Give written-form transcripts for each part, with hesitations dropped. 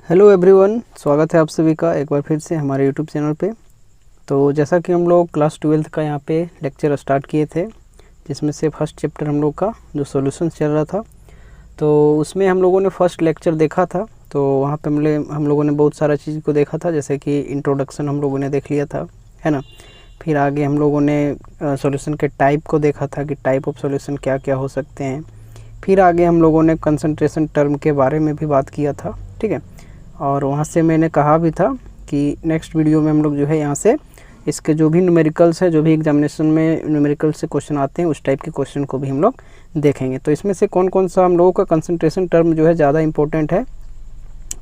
Hello everyone, स्वागत है आप सभी का एक बार फिर से हमारे यूट्यूब चैनल पे। तो जैसा कि हम लोग क्लास 12th का यहाँ पे लेक्चर स्टार्ट किए थे, जिसमें से फर्स्ट चैप्टर हम लोग का जो सॉल्यूशन चल रहा था, तो उसमें हम लोगों ने फर्स्ट लेक्चर देखा था। तो वहाँ पे हम लोगों ने बहुत सारा चीज़ को देखा था, जैसे कि इंट्रोडक्शन हम लोगों ने देख लिया था, है ना। फिर आगे हम लोगों ने सॉल्यूशन के टाइप को देखा था कि टाइप ऑफ सॉल्यूशन क्या क्या हो सकते हैं। फिर आगे हम लोगों ने कंसंट्रेशन टर्म के बारे में भी बात किया था, ठीक है। और वहाँ से मैंने कहा भी था कि नेक्स्ट वीडियो में हम लोग जो है यहाँ से इसके जो भी न्यूमेरिकल्स है, जो भी एग्जामिनेशन में न्यूमेरिकल से क्वेश्चन आते हैं, उस टाइप के क्वेश्चन को भी हम लोग देखेंगे। तो इसमें से कौन कौन सा हम लोगों का कंसंट्रेशन टर्म जो है ज़्यादा इंपॉर्टेंट है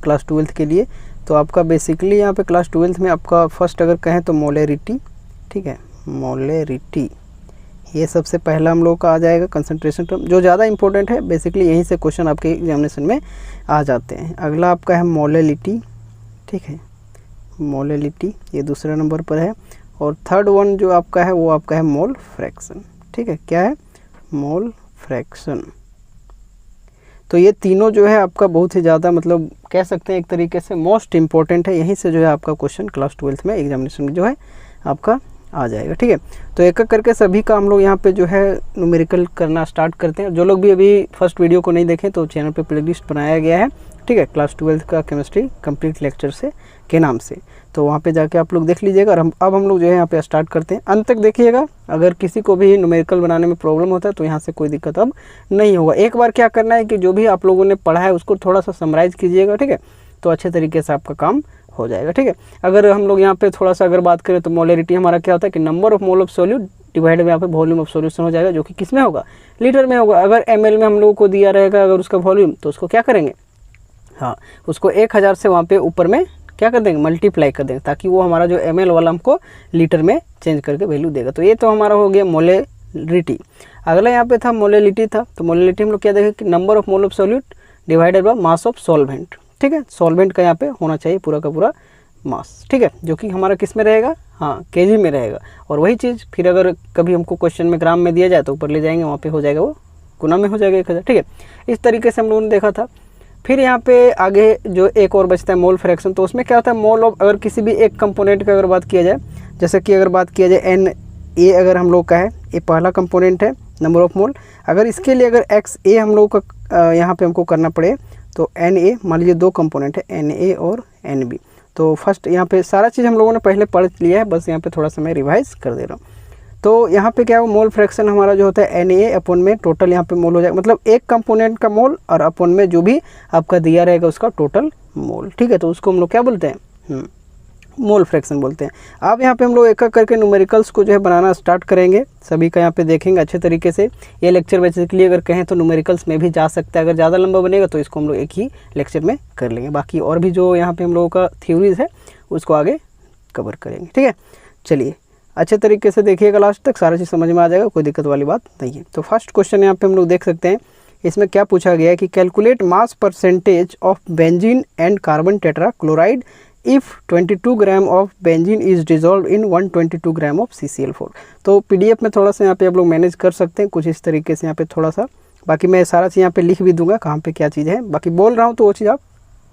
क्लास 12th के लिए। तो आपका बेसिकली यहाँ पे क्लास 12th में आपका फर्स्ट अगर कहें तो मोलेरिटी, ठीक है, मोलेरिटी ये सबसे पहला हम लोग का आ जाएगा कंसंट्रेशन टर्म, जो ज़्यादा इंपॉर्टेंट है। बेसिकली यहीं से क्वेश्चन आपके एग्जामिनेशन में आ जाते हैं। अगला आपका है मोलेलिटी, ठीक है, मोलेलिटी ये दूसरे नंबर पर है। और थर्ड वन जो आपका है वो आपका है मोल फ्रैक्शन, ठीक है, क्या है, मोल फ्रैक्शन। तो ये तीनों जो है आपका बहुत ही ज़्यादा मतलब कह सकते हैं एक तरीके से मोस्ट इम्पॉर्टेंट है। यहीं से जो है आपका क्वेश्चन क्लास 12th में एग्जामिनेशन में जो है आपका आ जाएगा, ठीक है। तो एक एक करके सभी का हम लोग यहाँ पे जो है न्यूमेरिकल करना स्टार्ट करते हैं। जो लोग भी अभी फर्स्ट वीडियो को नहीं देखें तो चैनल पे प्लेलिस्ट बनाया गया है, ठीक है, क्लास 12th का केमिस्ट्री कंप्लीट लेक्चर से के नाम से। तो वहाँ पे जाके आप लोग देख लीजिएगा। और अब हम लोग जो है यहाँ पे स्टार्ट करते हैं, अंत तक देखिएगा। अगर किसी को भी न्यूमेरिकल बनाने में प्रॉब्लम होता है तो यहाँ से कोई दिक्कत अब नहीं होगा। एक बार क्या करना है कि जो भी आप लोगों ने पढ़ा है उसको थोड़ा सा समराइज़ कीजिएगा, ठीक है, तो अच्छे तरीके से आपका काम हो जाएगा, ठीक है। अगर हम लोग यहाँ पे थोड़ा सा अगर बात करें तो मोलरिटी हमारा क्या होता है कि number of mole of solute divide में यहाँ पे वॉल्यूम ऑफ सॉल्यूशन हो जाएगा, जो कि किस में होगा, लीटर में होगा। अगर ml में हम लोगों को दिया रहेगा अगर उसका वॉल्यूम, तो उसको क्या करेंगे, हाँ, उसको 1000 से वहाँ पे ऊपर में क्या कर देंगे, मल्टीप्लाई कर देंगे, ताकि वो हमारा जो ml वाला हमको लीटर में चेंज करके वैल्यू देगा। तो ये तो हमारा हो गया मोलेरिटी। अगला यहाँ पे था मोलेलिटी था। तो मोलेलिटी हम लोग क्या देखें कि number of mole of solute divided by mass of solvent, ठीक है। सॉल्वेंट का यहाँ पे होना चाहिए पूरा का पूरा मास, ठीक है, जो कि हमारा किस में रहेगा, हाँ, केजी में रहेगा। और वही चीज़ फिर अगर कभी हमको क्वेश्चन में ग्राम में दिया जाए तो ऊपर ले जाएंगे, वहाँ पे हो जाएगा वो गुना में हो जाएगा 1000, ठीक है। इस तरीके से हम लोगों ने देखा था। फिर यहाँ पे आगे जो एक और बचता है मोल फ्रैक्शन। तो उसमें क्या होता है, मोल ऑफ अगर किसी भी एक कंपोनेंट का अगर बात किया जाए, जैसे कि अगर बात किया जाए Na अगर हम लोग का है, ये पहला कंपोनेंट है नंबर ऑफ मोल। अगर इसके लिए अगर XA हम लोग का यहाँ पे हमको करना पड़े तो Na, मान लीजिए दो कंपोनेंट है Na और Nb। तो फर्स्ट यहाँ पे सारा चीज़ हम लोगों ने पहले पढ़ लिया है, बस यहाँ पे थोड़ा सा मैं रिवाइज कर दे रहा हूँ। तो यहाँ पे क्या है, मोल फ्रैक्शन हमारा जो होता है Na अपॉन में टोटल यहाँ पे मोल हो जाएगा, मतलब एक कंपोनेंट का मोल और अपॉन में जो भी आपका दिया रहेगा उसका टोटल मोल, ठीक है। तो उसको हम लोग क्या बोलते हैं, मोल फ्रैक्शन बोलते हैं। अब यहाँ पे हम लोग एक एक करके न्यूमेरिकल्स को जो है बनाना स्टार्ट करेंगे, सभी का यहाँ पे देखेंगे अच्छे तरीके से। ये लेक्चर बेसिकली अगर कहें तो न्यूमेरिकल्स में भी जा सकता है, अगर ज़्यादा लंबा बनेगा तो इसको हम लोग एक ही लेक्चर में कर लेंगे। बाकी और भी जो यहाँ पे हम लोगों का थ्योरीज है उसको आगे कवर करेंगे, ठीक है। चलिए अच्छे तरीके से देखिएगा, लास्ट तक सारा चीज़ समझ में आ जाएगा, कोई दिक्कत वाली बात नहीं है। तो फर्स्ट क्वेश्चन यहाँ पे हम लोग देख सकते हैं, इसमें क्या पूछा गया है कि calculate mass percentage of benzene and carbon tetra chloride if 22 gram of benzene is dissolve in 122 gram of CCl4। तो PDF में थोड़ा सा यहाँ पे आप लोग मैनेज कर सकते हैं कुछ इस तरीके से यहाँ पे थोड़ा सा। बाकी मैं सारा चीज़ यहाँ पे लिख भी दूंगा कहाँ पे क्या चीज़ है, बाकी बोल रहा हूँ तो वो चीज़ आप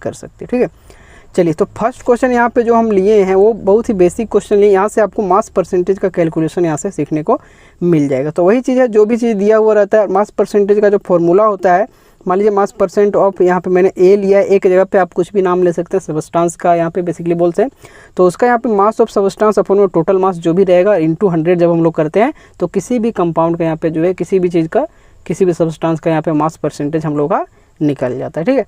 कर सकते हैं, ठीक है। चलिए, तो फर्स्ट क्वेश्चन यहाँ पे जो हम लिए हैं वो बहुत ही बेसिक क्वेश्चन लिए। यहाँ से आपको मास परसेंटेज का कैलकुलेशन यहाँ से सीखने को मिल जाएगा। तो वही चीज़ है, जो भी चीज़ दिया हुआ रहता है, मास परसेंटेज का जो फॉर्मूला होता है, मान लीजिए मास परसेंट ऑफ, यहाँ पे मैंने A लिया है, एक जगह पे आप कुछ भी नाम ले सकते हैं, सबस्टांस का यहाँ पे बेसिकली बोलते हैं। तो उसका यहाँ पे मास ऑफ सबस्टांस अपॉन में टोटल मास जो भी रहेगा इनटू 100 जब हम लोग करते हैं तो किसी भी कंपाउंड का यहाँ पे जो है, किसी भी चीज़ का, किसी भी सबस्टांस का यहाँ पे मास परसेंटेज हम लोग का निकल जाता है, ठीक है।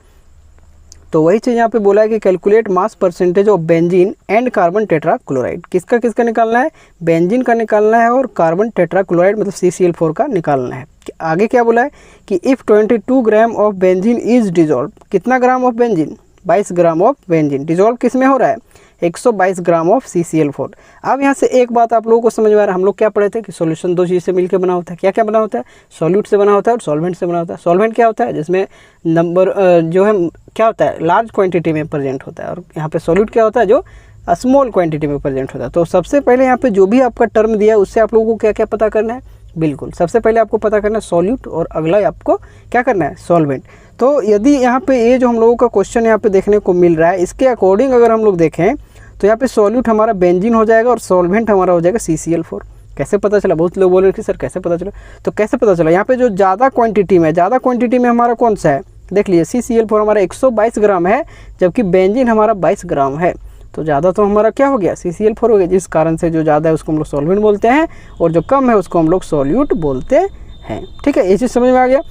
तो वही चीज़ यहाँ पे बोला है कि calculate mass percentage of benzene and carbon tetra chloride. किसका किसका निकालना है, बेंजीन का निकालना है और कार्बन टेट्रा क्लोराइड मतलब CCl4 का निकालना है। आगे क्या बोला है कि if 22 gram of benzene is dissolve, कितना gram of benzene, 22 gram of benzene, dissolve किस में हो रहा है, 122 ग्राम ऑफ CCl4। अब यहाँ से एक बात आप लोगों को समझ में आ रहा है, हम लोग क्या पढ़े थे कि सॉल्यूशन दो चीज़ से मिलकर बना होता है। क्या क्या बना होता है, सॉल्यूट से बना होता है और सॉल्वेंट से बना होता है। सॉल्वेंट क्या होता है, जिसमें नंबर जो है क्या होता है, लार्ज क्वांटिटी में प्रेजेंट होता है, और यहाँ पे सॉल्यूट क्या होता है, जो स्मॉल क्वांटिटी में प्रेजेंट होता है। तो सबसे पहले यहाँ पे जो भी आपका टर्म दिया है उससे आप लोगों को क्या क्या पता करना है, बिल्कुल सबसे पहले आपको पता करना है सॉल्यूट, और अगला आपको क्या करना है, सॉल्वेंट। तो यदि यहाँ पे ये जो हम लोगों का क्वेश्चन यहाँ पे देखने को मिल रहा है, इसके अकॉर्डिंग अगर हम लोग देखें तो यहाँ पे सॉल्यूट हमारा बेंजीन हो जाएगा और सॉल्वेंट हमारा हो जाएगा CCl4। कैसे पता चला? बहुत लोग बोल रहे थे सर कैसे पता चला, तो कैसे पता चला, यहाँ पे जो ज़्यादा क्वांटिटी में हमारा कौन सा है, देख लीजिए CCl4 हमारा 122 ग्राम है, जबकि बेंजीन हमारा 22 ग्राम है। तो ज़्यादा तो हमारा क्या हो गया, CCl4 हो गया, जिस कारण से जो ज़्यादा है उसको हम लोग सॉल्वेंट बोलते हैं और जो कम है उसको हम लोग सॉल्यूट बोलते हैं। ठीक है, ये चीज़ समझ में आ गया।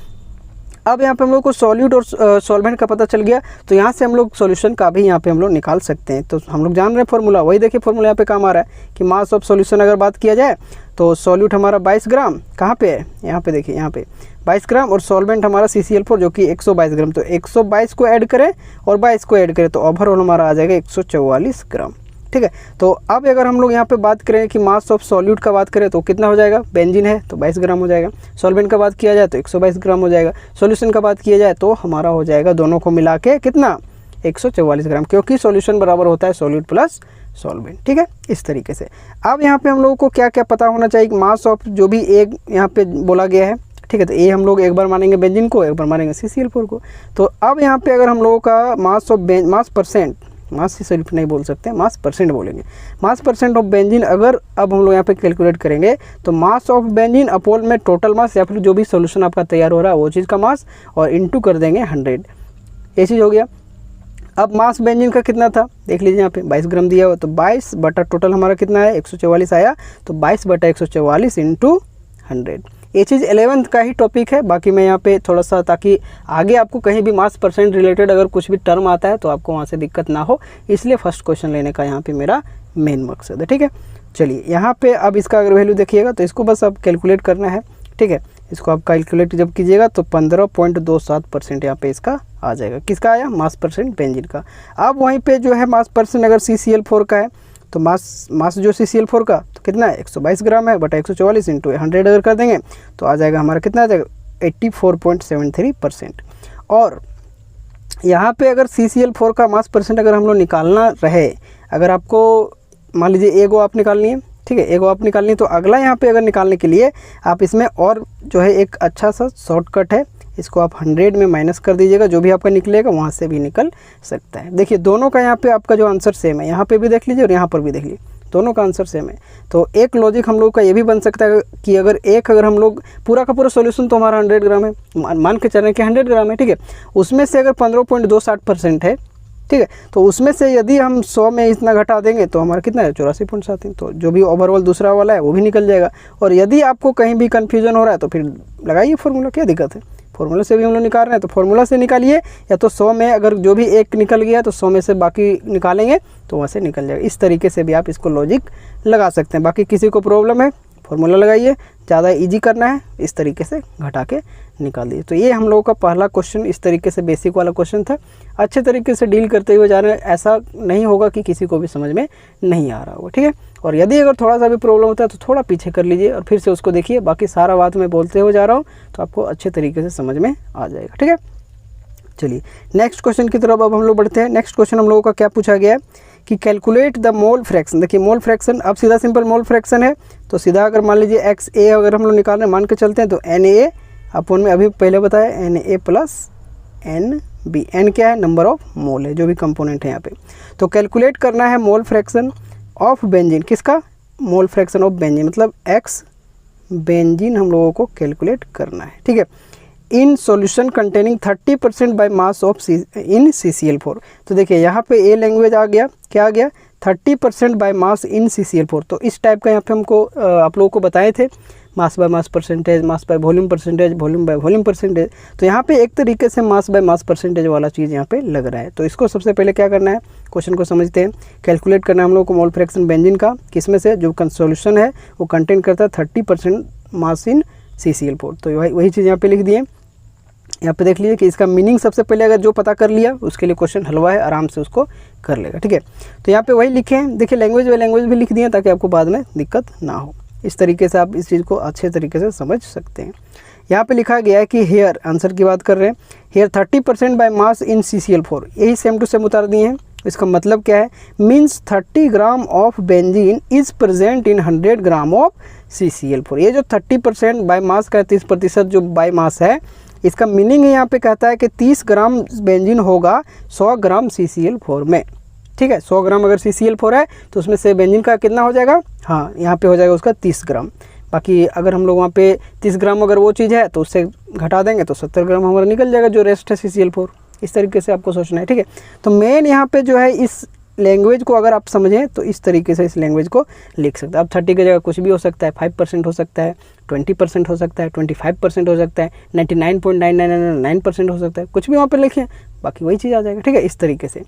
अब यहाँ पे हम लोग को सॉल्यूट और सॉल्वेंट का पता चल गया, तो यहाँ से हम लोग सॉल्यूशन का भी यहाँ पे हम लोग निकाल सकते हैं। तो हम लोग जान रहे हैं फॉर्मूला, वही देखिए फॉर्मूला यहाँ पे काम आ रहा है कि मास ऑफ सॉल्यूशन अगर बात किया जाए तो सॉल्यूट हमारा 22 ग्राम कहाँ पे है, यहाँ पे देखिए, यहाँ पे 22 ग्राम और सॉल्वेंट हमारा CCl4 जो कि 122 ग्राम। तो 122 को ऐड करें और 22 को ऐड करें तो ओवरऑल हमारा आ जाएगा 144 ग्राम। ठीक है, तो अब अगर हम लोग यहाँ पे बात करें कि मास ऑफ सॉल्यूट का बात करें तो कितना हो जाएगा, बेंजीन है तो 22 ग्राम हो जाएगा, सॉल्वेंट का बात किया जाए तो 122 ग्राम हो जाएगा, सॉल्यूशन का बात किया जाए तो हमारा हो जाएगा दोनों को मिला के कितना, 144 ग्राम, क्योंकि सॉल्यूशन बराबर होता है सॉल्यूट प्लस सॉल्वेंट। ठीक है, इस तरीके से। अब यहाँ पे हम लोगों को क्या क्या पता होना चाहिए, मास ऑफ जो भी एक यहाँ पे बोला गया है, ठीक है, तो ये हम लोग एक बार मानेंगे बेंजीन को, एक बार मानेंगे CCl4 को। तो अब यहाँ पे अगर हम लोगों का मास परसेंट, मास से सिर्फ नहीं बोल सकते, मास परसेंट बोलेंगे, मास परसेंट ऑफ बेंजीन अगर अब हम लोग यहाँ पे कैलकुलेट करेंगे तो मास ऑफ बेंजीन अपोल में टोटल मास या फिर जो भी सॉल्यूशन आपका तैयार हो रहा है वो चीज़ का मास और इनटू कर देंगे 100, ये चीज़ हो गया। अब मास बेंजीन का कितना था देख लीजिए, यहाँ पे 22 ग्राम दिया हुआ, तो 22 बटा टोटल हमारा कितना है 144 आया, तो 22 बटा 144 इंटू 100। ये चीज़ 11th का ही टॉपिक है, बाकी मैं यहाँ पे थोड़ा सा, ताकि आगे आपको कहीं भी मास परसेंट रिलेटेड अगर कुछ भी टर्म आता है तो आपको वहाँ से दिक्कत ना हो, इसलिए फर्स्ट क्वेश्चन लेने का यहाँ पे मेरा मेन मकसद है। ठीक है, चलिए यहाँ पे अब इसका अगर वैल्यू देखिएगा तो इसको बस अब कैलकुलेट करना है। ठीक है, इसको आप कैलकुलेट जब कीजिएगा तो 15.27% यहाँ पे इसका आ जाएगा। किसका आया, मास परसेंट बेंजीन का। अब वहीं पे जो है मास परसेंट अगर CCl4 का है तो मास जो CCl4 का तो कितना है 122 ग्राम है बटा 144 इंटू 100 अगर कर देंगे तो आ जाएगा हमारा कितना आ जाएगा 84.73%। और यहाँ पे अगर CCl4 का मास परसेंट अगर हम लोग निकालना रहे, अगर आपको मान लीजिए एगो आप निकालनी है, ठीक है, एगो आप निकालनी है, तो अगला यहाँ पे अगर निकालने के लिए आप इसमें और जो है एक अच्छा सा शॉर्टकट है, इसको आप 100 में माइनस कर दीजिएगा, जो भी आपका निकलेगा वहाँ से भी निकल सकता है। देखिए दोनों का यहाँ पे आपका जो आंसर सेम है, यहाँ पे भी देख लीजिए और यहाँ पर भी देख लीजिए, दोनों का आंसर सेम है। तो एक लॉजिक हम लोग का ये भी बन सकता है कि अगर हम लोग पूरा का पूरा सॉल्यूशन तो हमारा 100 ग्राम है, मान के चल रहे हैं कि 100 ग्राम है, ठीक है, उसमें से अगर 15.27% है, ठीक है, तो उसमें से यदि हम 100 में इतना घटा देंगे तो हमारा कितना है 84.7, तो जो भी ओवरऑल दूसरा वाला है वो भी निकल जाएगा। और यदि आपको कहीं भी कन्फ्यूजन हो रहा है तो फिर लगाइए फॉर्मूला, क्या दिक्कत है, फॉर्मूला से भी हम लोग निकाल रहे हैं तो फॉर्मूला से निकालिए, या तो 100 में अगर जो भी एक निकल गया तो 100 में से बाकी निकालेंगे तो वहाँ से निकल जाएगा। इस तरीके से भी आप इसको लॉजिक लगा सकते हैं। बाकी किसी को प्रॉब्लम है फॉर्मूला लगाइए, ज़्यादा इजी करना है इस तरीके से घटा के निकाल दीजिए। तो ये हम लोगों का पहला क्वेश्चन इस तरीके से बेसिक वाला क्वेश्चन था। अच्छे तरीके से डील करते हुए जा रहे हैं, ऐसा नहीं होगा कि किसी को भी समझ में नहीं आ रहा होगा। ठीक है, और यदि अगर थोड़ा सा भी प्रॉब्लम होता है तो थोड़ा पीछे कर लीजिए और फिर से उसको देखिए। बाकी सारा बात मैं बोलते हुए जा रहा हूँ तो आपको अच्छे तरीके से समझ में आ जाएगा। ठीक है, चलिए नेक्स्ट क्वेश्चन की तरफ अब हम लोग बढ़ते हैं। नेक्स्ट क्वेश्चन हम लोगों का क्या पूछा गया है कि कैलकुलेट द मोल फ्रैक्शन। देखिए मोल फ्रैक्शन, अब सीधा सिंपल मोल फ्रैक्शन है तो सीधा अगर मान लीजिए XA अगर हम लोग निकाल रहे हैं, मान के चलते हैं तो NA अपन में अभी पहले बताया NA प्लस NB। N क्या है, नंबर ऑफ मोल है, जो भी कंपोनेंट है यहाँ पे। तो कैलकुलेट करना है मोल फ्रैक्शन ऑफ बेंजीन, किसका, मोल फ्रैक्शन ऑफ बेंजीन, मतलब X बेंजीन हम लोगों को कैलकुलेट करना है। ठीक है, in solution containing 30% by mass of in CCl4। तो देखिए यहाँ पे ए लैंग्वेज आ गया, क्या आ गया, 30% बाय मास इन CCl4। तो इस टाइप का यहाँ पे हमको आप लोगों को बताए थे, mass by mass percentage, mass by volume percentage, volume by volume percentage. तो यहाँ पे एक तरीके से मास बाय मास परसेंटेज वाला चीज़ यहाँ पे लग रहा है। तो इसको सबसे पहले क्या करना है, क्वेश्चन को समझते हैं। कैलकुलेट करना है हम लोग को मोल फ्रैक्शन बेंजीन का, किसमें से, जो सॉल्यूशन है वो कंटेन करता है 30% मास इन CCl4। तो वही चीज़ यहाँ पे लिख दिए। यहाँ पे देख लीजिए कि इसका मीनिंग सबसे पहले अगर जो पता कर लिया उसके लिए क्वेश्चन हलवा है, आराम से उसको कर लेगा। ठीक है, तो यहाँ पे वही लिखे हैं, देखिए लैंग्वेज बाय लैंग्वेज भी लिख दिए ताकि आपको बाद में दिक्कत ना हो। इस तरीके से आप इस चीज़ को अच्छे तरीके से समझ सकते हैं। यहाँ पे लिखा गया है कि हेयर, आंसर की बात कर रहे हैं, hair 30% by mass in CCl4, यही सेम टू सेम उतार दिए हैं। इसका मतलब क्या है, means 30 gram of benzene is present in 100 gram of CCl4। ये जो 30% बाय मास का 30% जो बाय मास है इसका मीनिंग यहाँ पे कहता है कि 30 ग्राम बेंजीन होगा 100 ग्राम CCl4 में, ठीक है। 100 ग्राम अगर CCl4 है तो उसमें से बेंजीन का कितना हो जाएगा, हाँ यहाँ पे हो जाएगा उसका 30 ग्राम। बाकी अगर हम लोग वहाँ पे 30 ग्राम अगर वो चीज़ है तो उससे घटा देंगे तो 70 ग्राम हमारा निकल जाएगा, जो रेस्ट है CCl4। इस तरीके से आपको सोचना है, ठीक है। तो मेन यहाँ पे जो है इस लैंग्वेज को अगर आप समझें तो इस तरीके से इस लैंग्वेज को लिख सकते हैं। अब 30 की जगह कुछ भी हो सकता है, 5% हो सकता है, 20% हो सकता है, 25% हो सकता है, 99.9999% हो सकता है, कुछ भी वहाँ पे लिखें, बाकी वही चीज़ आ जाएगा, ठीक है। इस तरीके से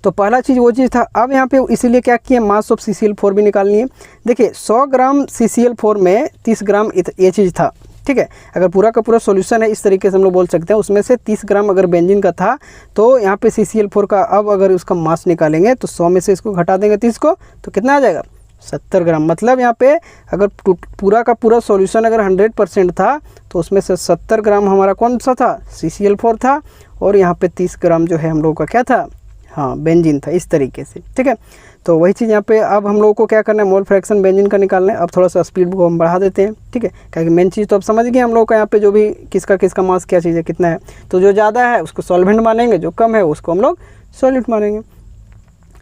तो पहला चीज़ वो चीज़ था। अब यहाँ पे इसीलिए क्या किया, मास ऑफ CCl4 भी निकालनी है। देखिए 100 ग्राम CCl4 में 30 ग्राम ये चीज़ था, ठीक है। अगर पूरा का पूरा सॉल्यूशन है, इस तरीके से हम लोग बोल सकते हैं, उसमें से 30 ग्राम अगर बेंजीन का था तो यहाँ पे CCl4 का अब अगर उसका मास निकालेंगे तो 100 में से इसको घटा देंगे 30 को, तो कितना आ जाएगा 70 ग्राम। मतलब यहाँ पे अगर पूरा का पूरा सॉल्यूशन अगर 100% था तो उसमें से 70 ग्राम हमारा कौन सा था, CCl4 था, और यहाँ पे 30 ग्राम जो है हम लोगों का क्या था, हाँ बेंजीन था, इस तरीके से, ठीक है। तो वही चीज़ यहाँ पे अब हम लोगों को क्या करना है, मोल फ्रैक्शन बेंजीन का निकालना है। अब थोड़ा सा स्पीड को हम बढ़ा देते हैं, ठीक है, क्योंकि मेन चीज़ तो अब समझ गए हम लोग का यहाँ पे जो भी किसका मास क्या चीज़ है, कितना है। तो जो ज़्यादा है उसको सॉल्वेंट मानेंगे, जो कम है उसको हम लोग सॉल्यूट मानेंगे।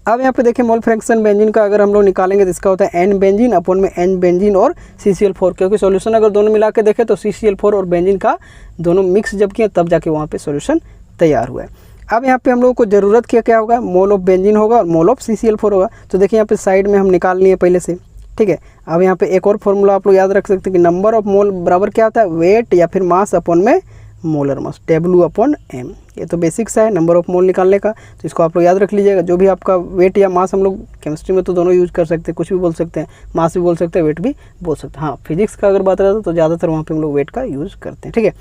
अब यहाँ पे देखिए मोल फ्रैक्शन बेंजीन का अगर हम लोग निकालेंगे तो इसका होता है N बेंजीन अपॉन में N बेंजीन और CCl4, क्योंकि सॉल्यूशन अगर दोनों मिला के देखें तो CCl4 और बेंजीन का दोनों मिक्स जब किया तब जाके वहाँ पे सॉल्यूशन तैयार हुआ है। अब यहाँ पे हम लोगों को ज़रूरत क्या होगा, मोल ऑफ बेंजीन होगा और मोल ऑफ CCl4 होगा। तो देखिए यहाँ पे साइड में हम निकाल लिए पहले से, ठीक है। अब यहाँ पे एक और फॉर्मूला आप लोग याद रख सकते हैं कि नंबर ऑफ मोल बराबर क्या होता है, वेट या फिर मास अपॉन में मोलर मास, W/M। ये तो बेसिक्स है नंबर ऑफ मोल निकालने का, तो इसको आप लोग याद रख लीजिएगा। जो भी आपका वेट या मास, हम लोग केमिस्ट्री में तो दोनों यूज कर सकते हैं, कुछ भी बोल सकते हैं, मास भी बोल सकते हैं, वेट भी बोल सकते हैं। हाँ फिजिक्स का अगर बात रहता तो ज़्यादातर वहाँ पर हम लोग वेट का यूज़ करते हैं, ठीक है।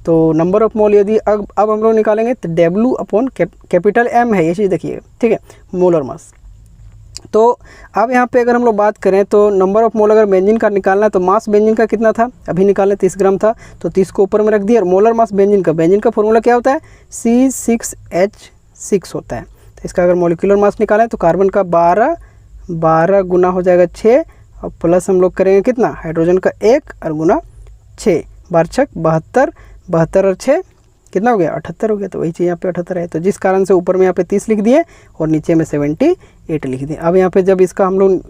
तो नंबर ऑफ मोल यदि अब हम लोग निकालेंगे तो W/M है ये चीज़, देखिए, ठीक है, मोलर मास। तो अब यहाँ पे अगर हम लोग बात करें तो नंबर ऑफ मोल अगर बेंजीन का निकालना है तो मास बेंजीन का कितना था, अभी निकालें 30 ग्राम था, तो 30 को ऊपर में रख दिया। और मोलर मास बेंजीन का फॉर्मूला क्या होता है, C6H6 होता है। तो इसका अगर मोलिकुलर मास निकालें तो कार्बन का 12 गुना हो जाएगा 6, और प्लस हम लोग करेंगे कितना, हाइड्रोजन का 1 और गुना 6, 12 72 और 6 कितना हो गया, 78 हो गया। तो वही चीज़ यहाँ पे 78 है। तो जिस कारण से ऊपर में यहाँ पे 30 लिख दिए और नीचे में 78 लिख दिए। अब यहाँ पे जब इसका हम लोग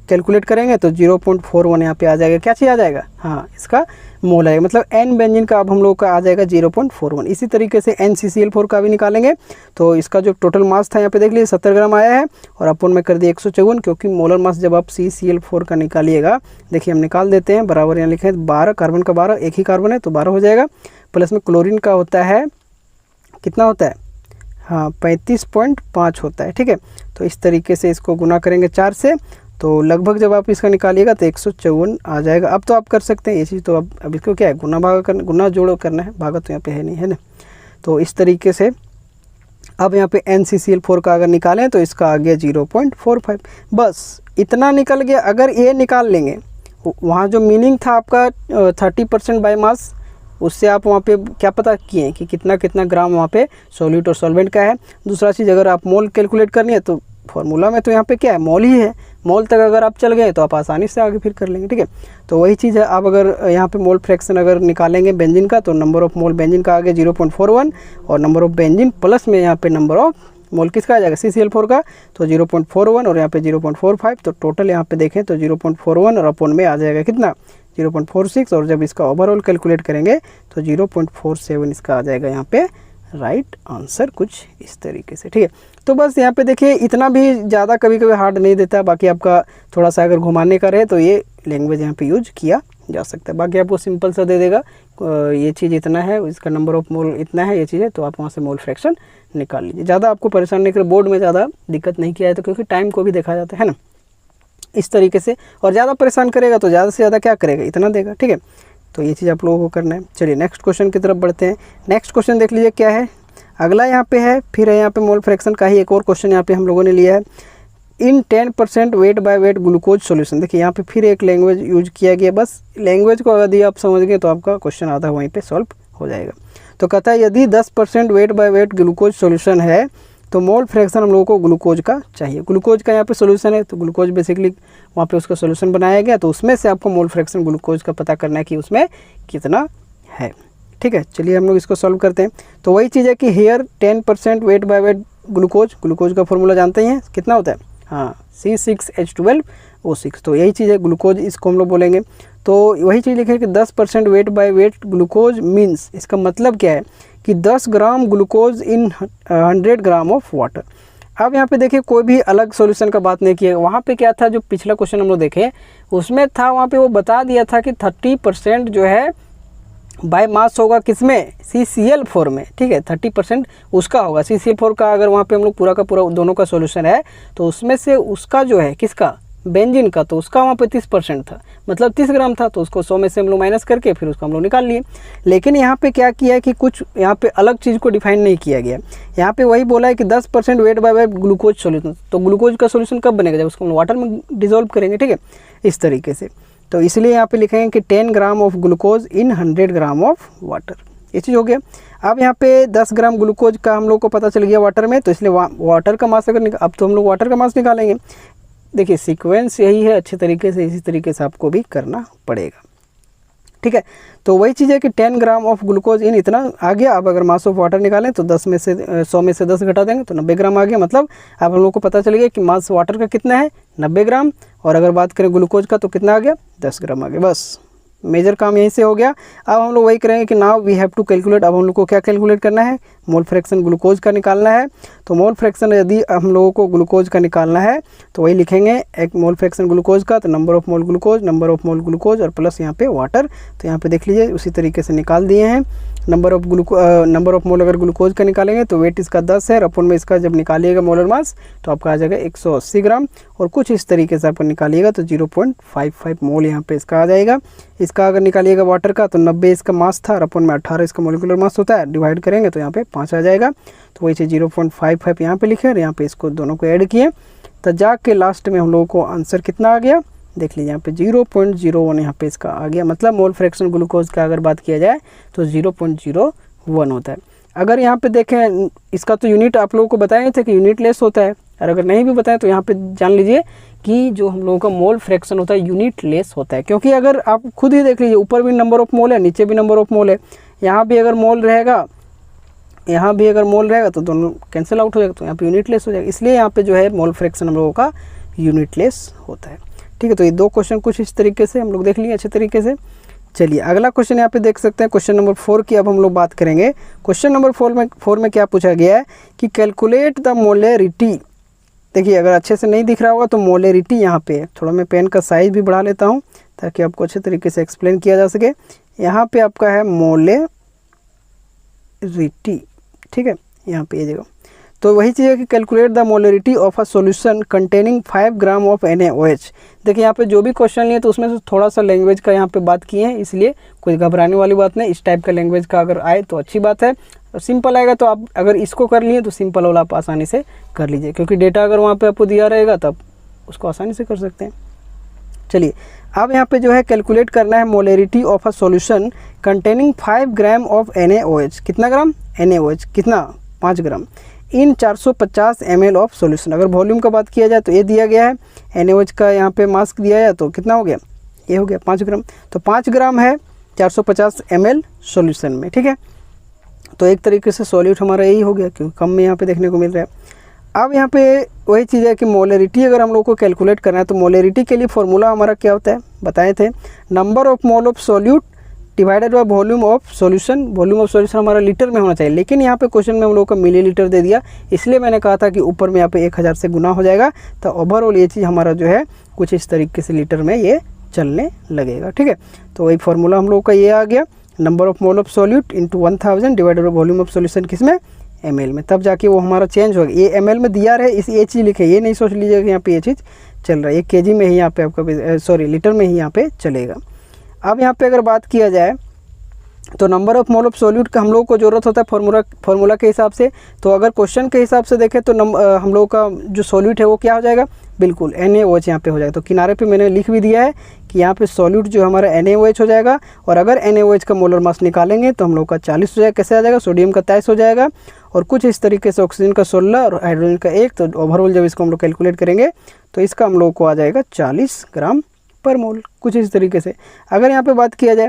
कैलकुलेट करेंगे तो 0.41 यहाँ पे आ जाएगा, क्या चीज़ आ जाएगा, हाँ इसका मोल आएगा। मतलब N बेंजीन का अब हम लोग का आ जाएगा 0.41। इसी तरीके से NCCl4 का भी निकालेंगे तो इसका जो टोटल मास था यहाँ पे देख लीजिए 70 ग्राम आया है, और अपन में कर दिया 154, क्योंकि मोलर मास जब आप CCl4 का निकालिएगा, देखिए हम निकाल देते हैं, बराबर यहाँ लिखे 12, कार्बन का 12, एक ही कार्बन है तो 12 हो जाएगा, प्लस में क्लोरीन का होता है कितना होता है, हाँ 35.5 होता है, ठीक है। तो इस तरीके से इसको गुना करेंगे 4 से, तो लगभग जब आप इसका निकालिएगा तो 154 आ जाएगा। अब तो आप कर सकते हैं ये चीज़, तो अब इसको क्या है, गुना जोड़ करना है, भागा तो यहाँ पे है नहीं, है ना। तो इस तरीके से अब यहाँ पे NCCl4 का अगर निकालें तो इसका आ गया 0.45, बस इतना निकल गया। अगर ये निकाल लेंगे, वहाँ जो मीनिंग था आपका 30% बाय मास, उससे आप वहाँ पे क्या पता किए कि कितना ग्राम वहाँ पे सॉल्यूट और सॉल्वेंट का है। दूसरा चीज़, अगर आप मोल कैलकुलेट करनी है तो फॉर्मूला में तो यहाँ पे क्या है, मोल ही है, मोल तक अगर आप चल गए तो आप आसानी से आगे फिर कर लेंगे, ठीक है। तो वही चीज़ है। आप अगर यहाँ पे मोल फ्रैक्शन अगर निकालेंगे बेंजीन का तो नंबर ऑफ मोल बेंजीन का आ गया 0.41, और नंबर ऑफ बेंजीन प्लस में यहाँ पे नंबर ऑफ मोल किसका आ जाएगा, CCl4 का, तो 0.41 और यहाँ पे 0.45, तो टोटल यहाँ पे देखें तो 0.41 और अपॉन में आ जाएगा कितना 0.46, और जब इसका ओवरऑल कैलकुलेट करेंगे तो 0.47 इसका आ जाएगा यहाँ पे राइट आंसर, कुछ इस तरीके से, ठीक है। तो बस यहाँ पे देखिए इतना भी ज़्यादा कभी कभी हार्ड नहीं देता, बाकी आपका थोड़ा सा अगर घुमाने का रहे तो ये लैंग्वेज यहाँ पे यूज किया जा सकता है। बाकी आपको सिंपल सा दे देगा, ये चीज़ इतना है, इसका नंबर ऑफ मोल इतना है, ये चीज़ है, तो आप वहाँ से मोल फ्रैक्शन निकाल लीजिए। ज़्यादा आपको परेशान नहीं करें, बोर्ड में ज़्यादा दिक्कत नहीं किया है तो, क्योंकि टाइम को भी देखा जाता है ना इस तरीके से। और ज़्यादा परेशान करेगा तो ज़्यादा से ज़्यादा क्या करेगा, इतना देगा, ठीक है। तो ये चीज़ आप लोगों को करना है। चलिए नेक्स्ट क्वेश्चन की तरफ बढ़ते हैं। नेक्स्ट क्वेश्चन देख लीजिए क्या है, अगला यहाँ पे है, फिर है यहाँ पे मोल फ्रैक्शन का ही एक और क्वेश्चन यहाँ पे हम लोगों ने लिया है। इन 10% weight by weight glucose solution. देखिए यहाँ पे फिर एक लैंग्वेज यूज किया गया, बस लैंग्वेज को अगर आप समझ गए तो आपका क्वेश्चन आधा वहीं पे सॉल्व हो जाएगा। तो कहता है यदि 10% weight by weight glucose solution है तो मोल फ्रैक्शन हम लोगों को ग्लूकोज का चाहिए। ग्लूकोज का यहाँ पे सॉल्यूशन है, तो ग्लूकोज बेसिकली वहाँ पे उसका सॉल्यूशन बनाया गया, तो उसमें से आपको मोल फ्रैक्शन ग्लूकोज का पता करना है कि उसमें कितना है। ठीक है, चलिए हम लोग इसको सॉल्व करते हैं। तो वही चीज़ है कि here 10% weight by weight glucose का फॉर्मूला जानते ही हैं कितना होता है, हाँ C6H12O6। तो यही चीज़ है ग्लूकोज, इसको हम लोग बोलेंगे। तो वही चीज़ लिखे कि 10% weight by weight glucose means, इसका मतलब क्या है कि 10 gram glucose in 100 gram of water. अब यहाँ पे देखिए कोई भी अलग सॉल्यूशन का बात नहीं किया। वहाँ पे क्या था, जो पिछला क्वेश्चन हम लोग देखे उसमें था, वहाँ पे वो बता दिया था कि 30% जो है बाय मास होगा किसमें, CCl4 में, ठीक है, 30% उसका होगा CCl4 का। अगर वहाँ पे हम लोग पूरा का पूरा दोनों का सॉल्यूशन है तो उसमें से उसका जो है किसका, बेंजीन का, तो उसका वहाँ पे 30% था, मतलब 30 ग्राम था। तो उसको 100 में से हम लोग माइनस करके फिर उसको हम लोग निकाल लिए। लेकिन यहाँ पे क्या किया है कि कुछ यहाँ पे अलग चीज़ को डिफाइन नहीं किया गया। यहाँ पे वही बोला है कि 10% weight by weight glucose solution. तो ग्लूकोज का सोल्यूशन कब बनेगा, जब उसको हम वाटर में डिजोल्व करेंगे, ठीक है, इस तरीके से। तो इसलिए यहाँ पे लिखेंगे कि 10 gram of glucose in 100 gram of water, ये चीज़ हो गया। अब यहाँ पे 10 ग्राम ग्लूकोज का हम लोग को पता चल गया वाटर में, तो इसलिए वाटर का मास अगर अब तो हम लोग वाटर का मास निकालेंगे। देखिए सीक्वेंस यही है, अच्छे तरीके से इसी तरीके से आपको भी करना पड़ेगा, ठीक है। तो वही चीज़ है कि 10 ग्राम ऑफ ग्लूकोज इन इतना आ गया। अब अगर मास ऑफ वाटर निकालें तो 100 में से 10 घटा देंगे तो 90 ग्राम आ गया। मतलब अब हम लोग को पता चल गया कि मास वाटर का कितना है, 90 ग्राम, और अगर बात करें ग्लूकोज का तो कितना आ गया, 10 ग्राम आ गया। बस मेजर काम यहीं से हो गया। अब हम लोग वही करेंगे कि now we have to calculate. अब हम लोग को क्या कैलकुलेट करना है, मोल फ्रैक्शन ग्लूकोज का निकालना है। तो मोल फ्रैक्शन यदि हम लोगों को ग्लूकोज का निकालना है तो वही लिखेंगे, एक मोल फ्रैक्शन ग्लूकोज का, तो नंबर ऑफ मोल ग्लूकोज और प्लस यहाँ पे वाटर। तो यहाँ पे देख लीजिए उसी तरीके से निकाल दिए हैं। नंबर ऑफ मोल अगर ग्लूकोज का निकालेंगे तो वेट इसका 10 है, अपन में इसका जब निकालिएगा मोलर मास तो आपका आ जाएगा 180 ग्राम, और कुछ इस तरीके से अपन निकालिएगा तो 0.55 मोल यहाँ पे इसका आ जाएगा। इसका अगर निकालिएगा वाटर का तो 90 इसका मास था और अपन में 18 इसका मोलिकुलर मास होता है, डिवाइड करेंगे तो यहाँ पे 5 आ जाएगा। तो वही चीज़ 0.55 यहाँ पे लिखे और यहाँ पे इसको दोनों को ऐड किए, तो जाके लास्ट में हम लोगों को आंसर कितना आ गया, देख लीजिए यहाँ पे 0.01 यहाँ पे इसका आ गया। मतलब मोल फ्रैक्शन ग्लूकोज का अगर बात किया जाए तो 0.01 होता है। अगर यहाँ पे देखें इसका तो यूनिट आप लोगों को बताए थे कि यूनिट लेस होता है, और अगर नहीं भी बताएं तो यहाँ पे जान लीजिए कि जो हम लोगों का मोल फ्रैक्शन होता है यूनिट लेस होता है। क्योंकि अगर आप खुद ही देख लीजिए ऊपर भी नंबर ऑफ मोल है, नीचे भी नंबर ऑफ मोल है, यहाँ भी अगर मोल रहेगा, यहाँ भी अगर मोल रहेगा तो दोनों कैंसिल आउट हो जाएगा, तो यहाँ पे यूनिट लेस हो जाएगा। इसलिए यहाँ पे जो है मोल फ्रैक्शन हम लोगों का यूनिट लेस होता है, ठीक है। तो ये दो क्वेश्चन कुछ इस तरीके से हम लोग देख लिए अच्छे तरीके से। चलिए अगला क्वेश्चन यहाँ पे देख सकते हैं, क्वेश्चन नंबर 4 की अब हम लोग बात करेंगे। क्वेश्चन नंबर 4 में क्या पूछा गया है कि कैलकुलेट द मोलेरिटी। देखिए अगर अच्छे से नहीं दिख रहा होगा तो मोलेरिटी यहाँ पे है, थोड़ा मैं पेन का साइज भी बढ़ा लेता हूँ ताकि आपको अच्छे तरीके से एक्सप्लेन किया जा सके। यहाँ पे आपका है मोलेरिटी, ठीक है, यहाँ पे ये जगह। तो वही चीज़ है कि calculate the molarity of a solution containing 5 gram of NaOH। देखिए यहाँ पे जो भी क्वेश्चन लिए तो उसमें से थोड़ा सा लैंग्वेज का यहाँ पे बात किए हैं, इसलिए कोई घबराने वाली बात नहीं। इस टाइप का लैंग्वेज का अगर आए तो अच्छी बात है, और सिंपल आएगा तो आप अगर इसको कर लिए तो सिंपल वाला आप आसानी से कर लीजिए, क्योंकि डेटा अगर वहाँ पर आपको दिया रहेगा तब उसको आसानी से कर सकते हैं। चलिए अब यहाँ पे जो है कैलकुलेट करना है molarity of a solution containing 5 gram of NaOH। कितना ग्राम NaOH, कितना 5 ग्राम इन 450 ml ऑफ सॉल्यूशन। अगर वॉल्यूम का बात किया जाए तो ये दिया गया है, NaOH का यहाँ पे मास दिया है तो कितना हो गया, ये हो गया 5 ग्राम। तो 5 ग्राम है 450 ml सॉल्यूशन में, ठीक है। तो एक तरीके से सॉल्यूट हमारा यही हो गया, क्योंकि कम में यहाँ पे देखने को मिल रहा है। अब यहाँ पे वही चीज़ है कि मोलरिटी अगर हम लोग को कैलकुलेट करना है तो मोलरिटी के लिए फॉर्मूला हमारा क्या होता है बताए थे, number of mole of solute divided by volume of solution. Volume of solution हमारा लीटर में होना चाहिए, लेकिन यहाँ पे क्वेश्चन में हम लोग को मिलीलीटर दे दिया, इसलिए मैंने कहा था कि ऊपर में यहाँ पे 1000 से गुना हो जाएगा। तो ओवरऑल ये चीज़ हमारा जो है कुछ इस तरीके से लीटर में ये चलने लगेगा, ठीक है। तो वही फार्मूला हम लोग का ये आ गया, number of mole of solute into 1000 divided by volume of solution किसमें, ml में। तब जाके वो हमारा चेंज होगा। ये ml में दिया रहे इस ये चीज़ लिखे, ये नहीं सोच लीजिएगा कि यहाँ पे ये चीज़ चल रहा है, ये kg में ही यहाँ पे आपका सॉरी लीटर में ही यहाँ पे चलेगा। अब यहाँ पे अगर बात किया जाए तो number of mole of solute का हम लोग को ज़रूरत होता है फार्मूला के हिसाब से। तो अगर क्वेश्चन के हिसाब से देखें तो हम लोग का जो सॉल्यूट है वो क्या हो जाएगा, बिल्कुल NaOH यहाँ पे हो जाएगा। तो किनारे पे मैंने लिख भी दिया है कि यहाँ पे सॉल्यूट जो हमारा NaOH हो जाएगा, और अगर NaOH का मोलर मास निकालेंगे तो हम लोग का 40 हो जाएगा। कैसे आ जाएगा, सोडियम का 23 हो जाएगा, और कुछ इस तरीके से ऑक्सीजन का 16 और हाइड्रोजन का 1। तो ओवरऑल जब इसको हम लोग कैलकुलेट करेंगे तो इसका हम लोग को आ जाएगा 40 ग्राम पर मोल, कुछ इस तरीके से। अगर यहाँ पे बात किया जाए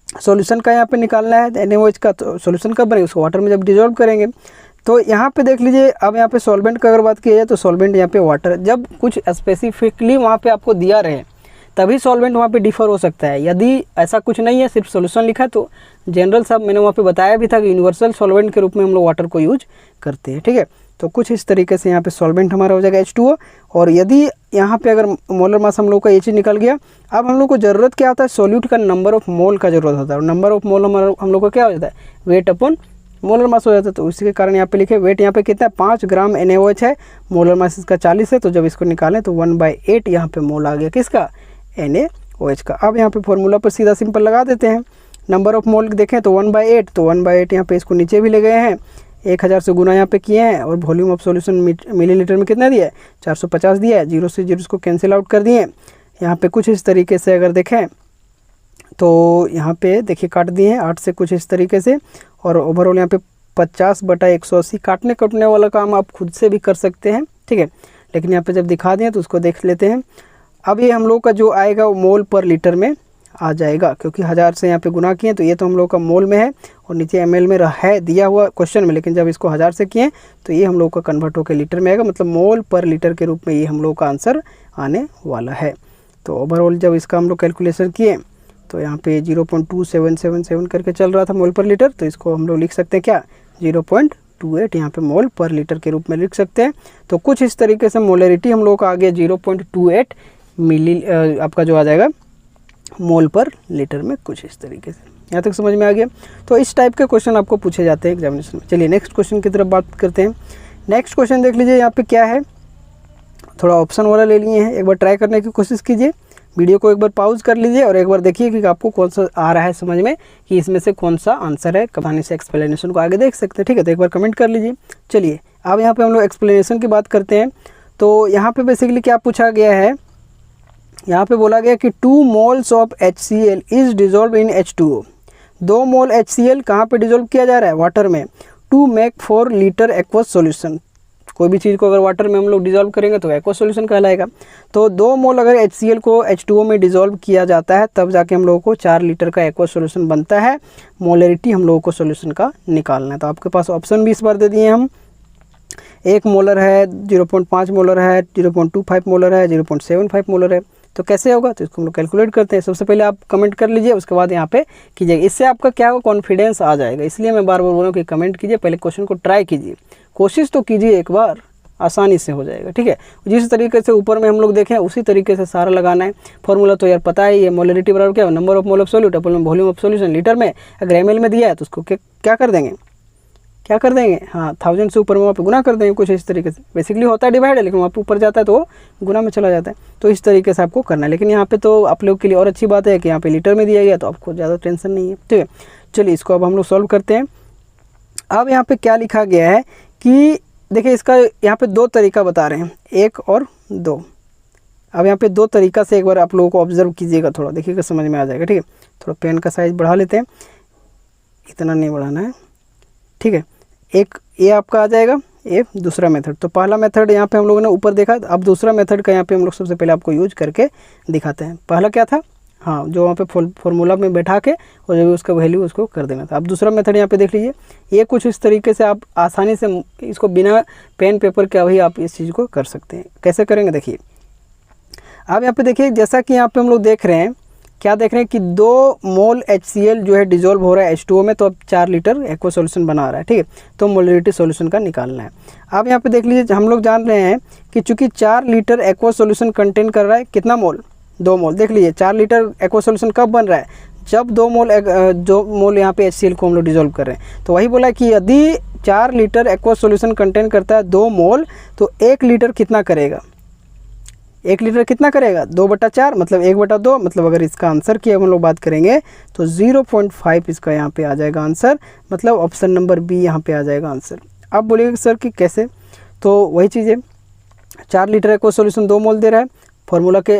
सॉल्यूशन का यहाँ पे निकालना है NaOH का। तो सॉल्यूशन कब बनेगा, उसको वाटर में जब डिजोल्व करेंगे। तो यहाँ पे देख लीजिए, अब यहाँ पे सॉल्वेंट का अगर बात की जाए तो सॉल्वेंट यहाँ पे वाटर, जब कुछ स्पेसिफिकली वहाँ पे आपको दिया रहे तभी सॉल्वेंट वहाँ पे डिफर हो सकता है। यदि ऐसा कुछ नहीं है, सिर्फ सॉल्यूशन लिखा है, तो जनरल साहब मैंने वहाँ पे बताया भी था कि यूनिवर्सल सॉल्वेंट के रूप में हम लोग वाटर को यूज करते हैं। ठीक है, तो कुछ इस तरीके से यहाँ पे सॉल्वेंट हमारा हो जाएगा H2O। और यदि यहाँ पे अगर मोलर मास हम लोग का ये चीज़ निकल गया, अब हम लोग को ज़रूरत क्या होता है, सॉल्यूट का नंबर ऑफ मोल का ज़रूरत होता है। और नंबर ऑफ मोल हमारा हम लोग का क्या हो जाता है, वेट अपॉन मोलर मास हो जाता है। तो उसी के कारण यहाँ पे लिखे वेट यहाँ पे कितना है, 5 ग्राम NaOH है, मोलर मास इसका 40 है। तो जब इसको निकालें तो 1/8 यहाँ पे मोल आ गया किसका, NaOH का। अब यहाँ पे फॉर्मूला पर सीधा सिंपल लगा देते हैं। नंबर ऑफ मोल देखें तो 1/8, तो 1/8 यहाँ पे इसको नीचे भी ले गए हैं, 1000 से गुना यहाँ पे किए हैं। और वॉल्यूम ऑफ सॉल्यूशन मिलीलीटर में कितना दिया है, 450 दिया है। 0 से 0 को कैंसिल आउट कर दिए। यहाँ पे कुछ इस तरीके से अगर देखें तो यहाँ पे देखिए काट दिए हैं 8 से कुछ इस तरीके से। और ओवरऑल यहाँ पे 50/180 काटने कटने वाला काम आप खुद से भी कर सकते हैं। ठीक है, लेकिन यहाँ पे जब दिखा दें तो उसको देख लेते हैं। अब ये हम लोग का जो आएगा वो मोल पर लीटर में आ जाएगा, क्योंकि 1000 से यहाँ पे गुना किए तो ये तो हम लोग का मोल में है और नीचे ml में है दिया हुआ क्वेश्चन में। लेकिन जब इसको 1000 से किए तो ये हम लोग का कन्वर्ट होकर लीटर में आएगा, मतलब मोल पर लीटर के रूप में ये हम लोग का आंसर आने वाला है। तो ओवरऑल जब इसका हम लोग कैलकुलेशन किए तो यहाँ पे 0.2777 करके चल रहा था मोल पर लीटर। तो इसको हम लोग लिख सकते हैं क्या, 0.28 यहाँ पे मोल पर लीटर के रूप में लिख सकते हैं। तो कुछ इस तरीके से मोलरिटी हम लोग का आ गया 0.28 मिली आपका जो आ जाएगा मोल पर लीटर में, कुछ इस तरीके से। यहाँ तक समझ में आ गया। तो इस टाइप के क्वेश्चन आपको पूछे जाते हैं एग्जामिनेशन में। चलिए नेक्स्ट क्वेश्चन की तरफ बात करते हैं। नेक्स्ट क्वेश्चन देख लीजिए, यहाँ पे क्या है, थोड़ा ऑप्शन वाला ले लिए हैं। एक बार ट्राई करने की कोशिश कीजिए, वीडियो को एक बार पॉज कर लीजिए और एक बार देखिए कि आपको कौन सा आ रहा है समझ में, कि इसमें से कौन सा आंसर है। कहानी से एक्सप्लेनेशन को आगे देख सकते हैं। ठीक है, तो एक बार कमेंट कर लीजिए। चलिए अब यहाँ पे हम लोग एक्सप्लेनेशन की बात करते हैं। तो यहाँ पे बेसिकली क्या पूछा गया है, यहाँ पे बोला गया कि 2 moles of HCl is dissolve in H2O। 2 mole HCl कहाँ पे डिजोल्व किया जा रहा है, वाटर में, to make 4 litre aqueous solution. कोई भी चीज़ को अगर वाटर में हम लोग डिजोल्व करेंगे तो एक्वस सॉल्यूशन कहलाएगा। तो 2 मोल अगर HCl को H2O में डिजोल्व किया जाता है तब जाके हम लोगों को 4 लीटर का एक्वस सॉल्यूशन बनता है। मोलरिटी हम लोगों को सॉल्यूशन का निकालना है। तो आपके पास ऑप्शन भी इस बार दे दिए हम, 1 मोलर है, 0.5 मोलर है, 0.25 मोलर है, 0.75 मोलर है। तो कैसे होगा, तो इसको हम लोग कैलकुलेट करते हैं। सबसे पहले आप कमेंट कर लीजिए, उसके बाद यहाँ पे कीजिएगा। इससे आपका क्या होगा, कॉन्फिडेंस आ जाएगा। इसलिए मैं बार बार बोल रहा हूँ कि कमेंट कीजिए, पहले क्वेश्चन को ट्राई कीजिए, कोशिश तो कीजिए, एक बार आसानी से हो जाएगा। ठीक है, जिस तरीके से ऊपर में हम लोग देखें उसी तरीके से सारा लगाना है। फॉर्मूला तो यार पता है, ये मोलरिटी बराबर क्या है, number of mole of solute upon volume of solution litre में। अगर ml में दिया है तो उसको क्या कर देंगे, हाँ 1000 से ऊपर में वहाँ पे गुना कर देंगे, कुछ इस तरीके से। बेसिकली होता है डिवाइड है, लेकिन वहाँ पे ऊपर जाता है तो गुना में चला जाता है। तो इस तरीके से आपको करना है। लेकिन यहाँ पे तो आप लोग के लिए और अच्छी बात है कि यहाँ पे लीटर में दिया गया तो आपको ज़्यादा टेंशन नहीं है। ठीक है, चलिए इसको अब हम लोग सॉल्व करते हैं। अब यहाँ पे क्या लिखा गया है कि देखिए, इसका यहाँ पे 2 तरीका बता रहे हैं, 1 और 2। अब यहाँ पे 2 तरीका से एक बार आप लोगों को ऑब्जर्व कीजिएगा, थोड़ा देखिएगा समझ में आ जाएगा। ठीक है, थोड़ा पेन का साइज़ बढ़ा लेते हैं, इतना नहीं बढ़ाना है। ठीक है, एक ये आपका आ जाएगा, ये दूसरा मेथड। तो पहला मेथड यहाँ पे हम लोगों ने ऊपर देखा, अब दूसरा मेथड का यहाँ पे हम लोग सबसे पहले आपको यूज करके दिखाते हैं। पहला क्या था, हाँ जो वहाँ पे फॉर्मूला में बैठा के और जो भी उसका वैल्यू उसको कर देना था। अब दूसरा मेथड यहाँ पे देख लीजिए, ये कुछ इस तरीके से आप आसानी से इसको बिना पेन पेपर के अभी आप इस चीज़ को कर सकते हैं। कैसे करेंगे देखिए, अब यहाँ पे देखिए, जैसा कि यहाँ पे हम लोग देख रहे हैं, क्या देख रहे हैं कि 2 मोल HCl जो है डिजोल्व हो रहा है H2O में, तो अब 4 लीटर एक्वा सॉल्यूशन बना रहा है। ठीक है, तो मोलरिटी सॉल्यूशन का निकालना है। अब यहाँ पे देख लीजिए, हम लोग जान रहे हैं कि चूंकि 4 लीटर एक्वा सॉल्यूशन कंटेन कर रहा है कितना मोल, 2 मोल। देख लीजिए 4 लीटर एक्वा सॉल्यूशन कब बन रहा है, जब 2 मोल यहाँ पे HCl को हम लोग डिजोल्व कर रहे हैं। तो वही बोला कि यदि 4 लीटर एक्वा सॉल्यूशन कंटेन करता है 2 मोल, तो 1 लीटर कितना करेगा, 1 लीटर कितना करेगा, 2/4 मतलब 1/2। मतलब अगर इसका आंसर की हम लोग बात करेंगे तो 0.5 इसका यहाँ पे आ जाएगा आंसर। मतलब ऑप्शन नंबर बी यहाँ पे आ जाएगा आंसर। अब बोलिएगा सर कि कैसे, तो वही चीज़ है, 4 लीटर एक्वा सॉल्यूशन 2 मोल दे रहा है। फॉर्मूला के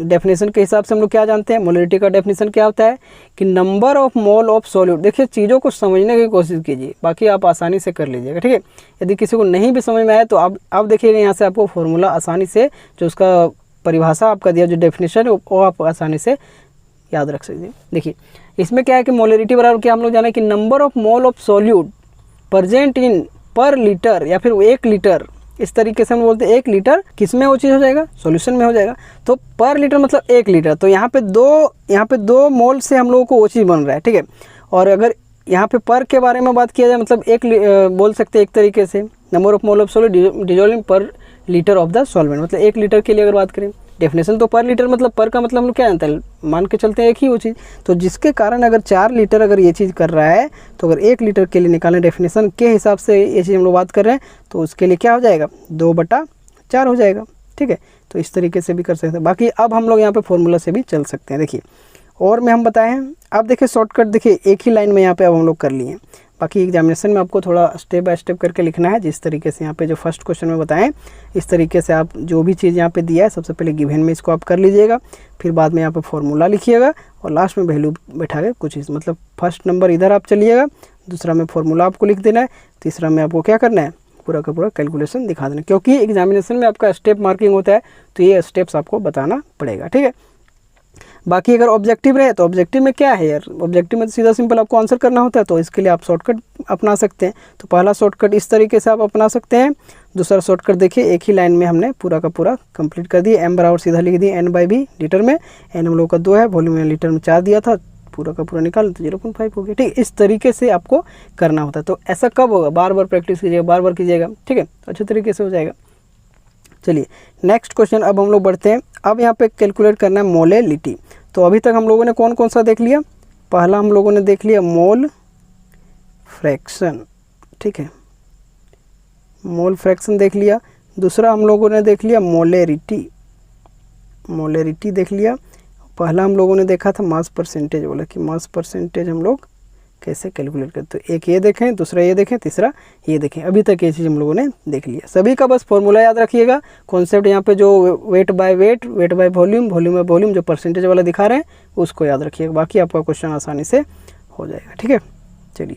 डेफिनेशन के हिसाब से हम लोग क्या जानते हैं, मोलरिटी का डेफिनेशन क्या होता है कि number of mole of solute. देखिए चीज़ों को समझने की कोशिश कीजिए, बाकी आप आसानी से कर लीजिएगा। ठीक है, यदि किसी को नहीं भी समझ में आया तो अब देखिएगा यहाँ से आपको फॉर्मूला आसानी से, जो उसका परिभाषा आपका दिया, जो डेफिनेशन है वो आप आसानी से याद रख सकते हैं। देखिए इसमें क्या है कि मोलरिटी बराबर क्या हम लोग जाने कि number of mole of solute present in पर लीटर या फिर 1 लीटर, इस तरीके से हम बोलते हैं 1 लीटर किस में वो चीज़ हो जाएगा, सॉल्यूशन में हो जाएगा। तो पर लीटर मतलब 1 लीटर, तो यहाँ पे दो मोल से हम लोगों को वो चीज़ बन रहा है, ठीक है। और अगर यहाँ पे पर के बारे में बात किया जाए मतलब बोल सकते हैं एक तरीके से number of mole of solute dissolving पर लीटर ऑफ द सॉल्वेंट, मतलब 1 लीटर के लिए अगर बात करें डेफिनेशन तो पर लीटर मतलब पर का मतलब हम लोग क्या जानते हैं, मान के चलते हैं एक ही वो चीज़। तो जिसके कारण अगर 4 लीटर अगर ये चीज़ कर रहा है तो अगर 1 लीटर के लिए निकालें डेफिनेशन के हिसाब से ये चीज़ हम लोग बात कर रहे हैं तो उसके लिए क्या हो जाएगा 2/4 हो जाएगा, ठीक है। तो इस तरीके से भी कर सकते हैं। बाकी अब हम लोग यहाँ पे फॉर्मूला से भी चल सकते हैं। देखिए और में हम बताए हैं, अब देखिए शॉर्टकट देखिए एक ही लाइन में यहाँ पे अब हम लोग कर लिए। बाकी एग्जामिनेशन में आपको थोड़ा स्टेप बाय स्टेप करके लिखना है, जिस तरीके से यहाँ पे जो फर्स्ट क्वेश्चन में बताएं इस तरीके से आप जो भी चीज़ यहाँ पे दिया है सबसे पहले गिवन में इसको आप कर लीजिएगा, फिर बाद में यहाँ पे फॉर्मूला लिखिएगा और लास्ट में वैल्यू बैठा के कुछ इस मतलब फर्स्ट नंबर इधर आप चलिएगा, दूसरा में फॉर्मूला आपको लिख देना है, तीसरा में आपको क्या करना है पूरा का पूरा कैलकुलेशन दिखा देना, क्योंकि एग्जामिनेशन में आपका स्टेप मार्किंग होता है तो ये स्टेप्स आपको बताना पड़ेगा, ठीक है। बाकी अगर ऑब्जेक्टिव रहे तो ऑब्जेक्टिव में क्या है यार, ऑब्जेक्टिव में तो सीधा सिंपल आपको आंसर करना होता है, तो इसके लिए आप शॉर्टकट अपना सकते हैं। तो पहला शॉर्टकट इस तरीके से आप अपना सकते हैं, दूसरा शॉर्टकट देखिए एक ही लाइन में हमने पूरा का पूरा कंप्लीट कर दिया। m बराबर सीधा लिख दिए n/b लीटर में, n हम लोग का 2 है, वॉल्यूम में लीटर में 4 दिया था, पूरा का पूरा निकाल तो 0.5 हो गया, ठीक है। इस तरीके से आपको करना होता है। तो ऐसा कब होगा, बार बार प्रैक्टिस कीजिएगा, बार बार कीजिएगा, ठीक है, अच्छे तरीके से हो जाएगा। चलिए नेक्स्ट क्वेश्चन अब हम लोग बढ़ते हैं। अब यहाँ पे कैलकुलेट करना है मोलेलिटी। तो अभी तक हम लोगों ने कौन कौन सा देख लिया, पहला हम लोगों ने देख लिया मोल फ्रैक्शन, ठीक है, मोल फ्रैक्शन देख लिया। दूसरा हम लोगों ने देख लिया मोलेरिटी, मोलेरिटी देख लिया। पहला हम लोगों ने देखा था मास परसेंटेज, बोला कि मास परसेंटेज हम लोग कैसे कैलकुलेट करते हैं। एक ये देखें, दूसरा ये देखें, तीसरा ये देखें। अभी तक ये चीज़ हम लोगों ने देख लिया। सभी का बस फॉर्मूला याद रखिएगा, कॉन्सेप्ट यहाँ पे जो wait by wait, weight by volume, volume by volume जो परसेंटेज वाला दिखा रहे हैं उसको याद रखिएगा, बाकी आपका क्वेश्चन आसानी से हो जाएगा, ठीक है। चलिए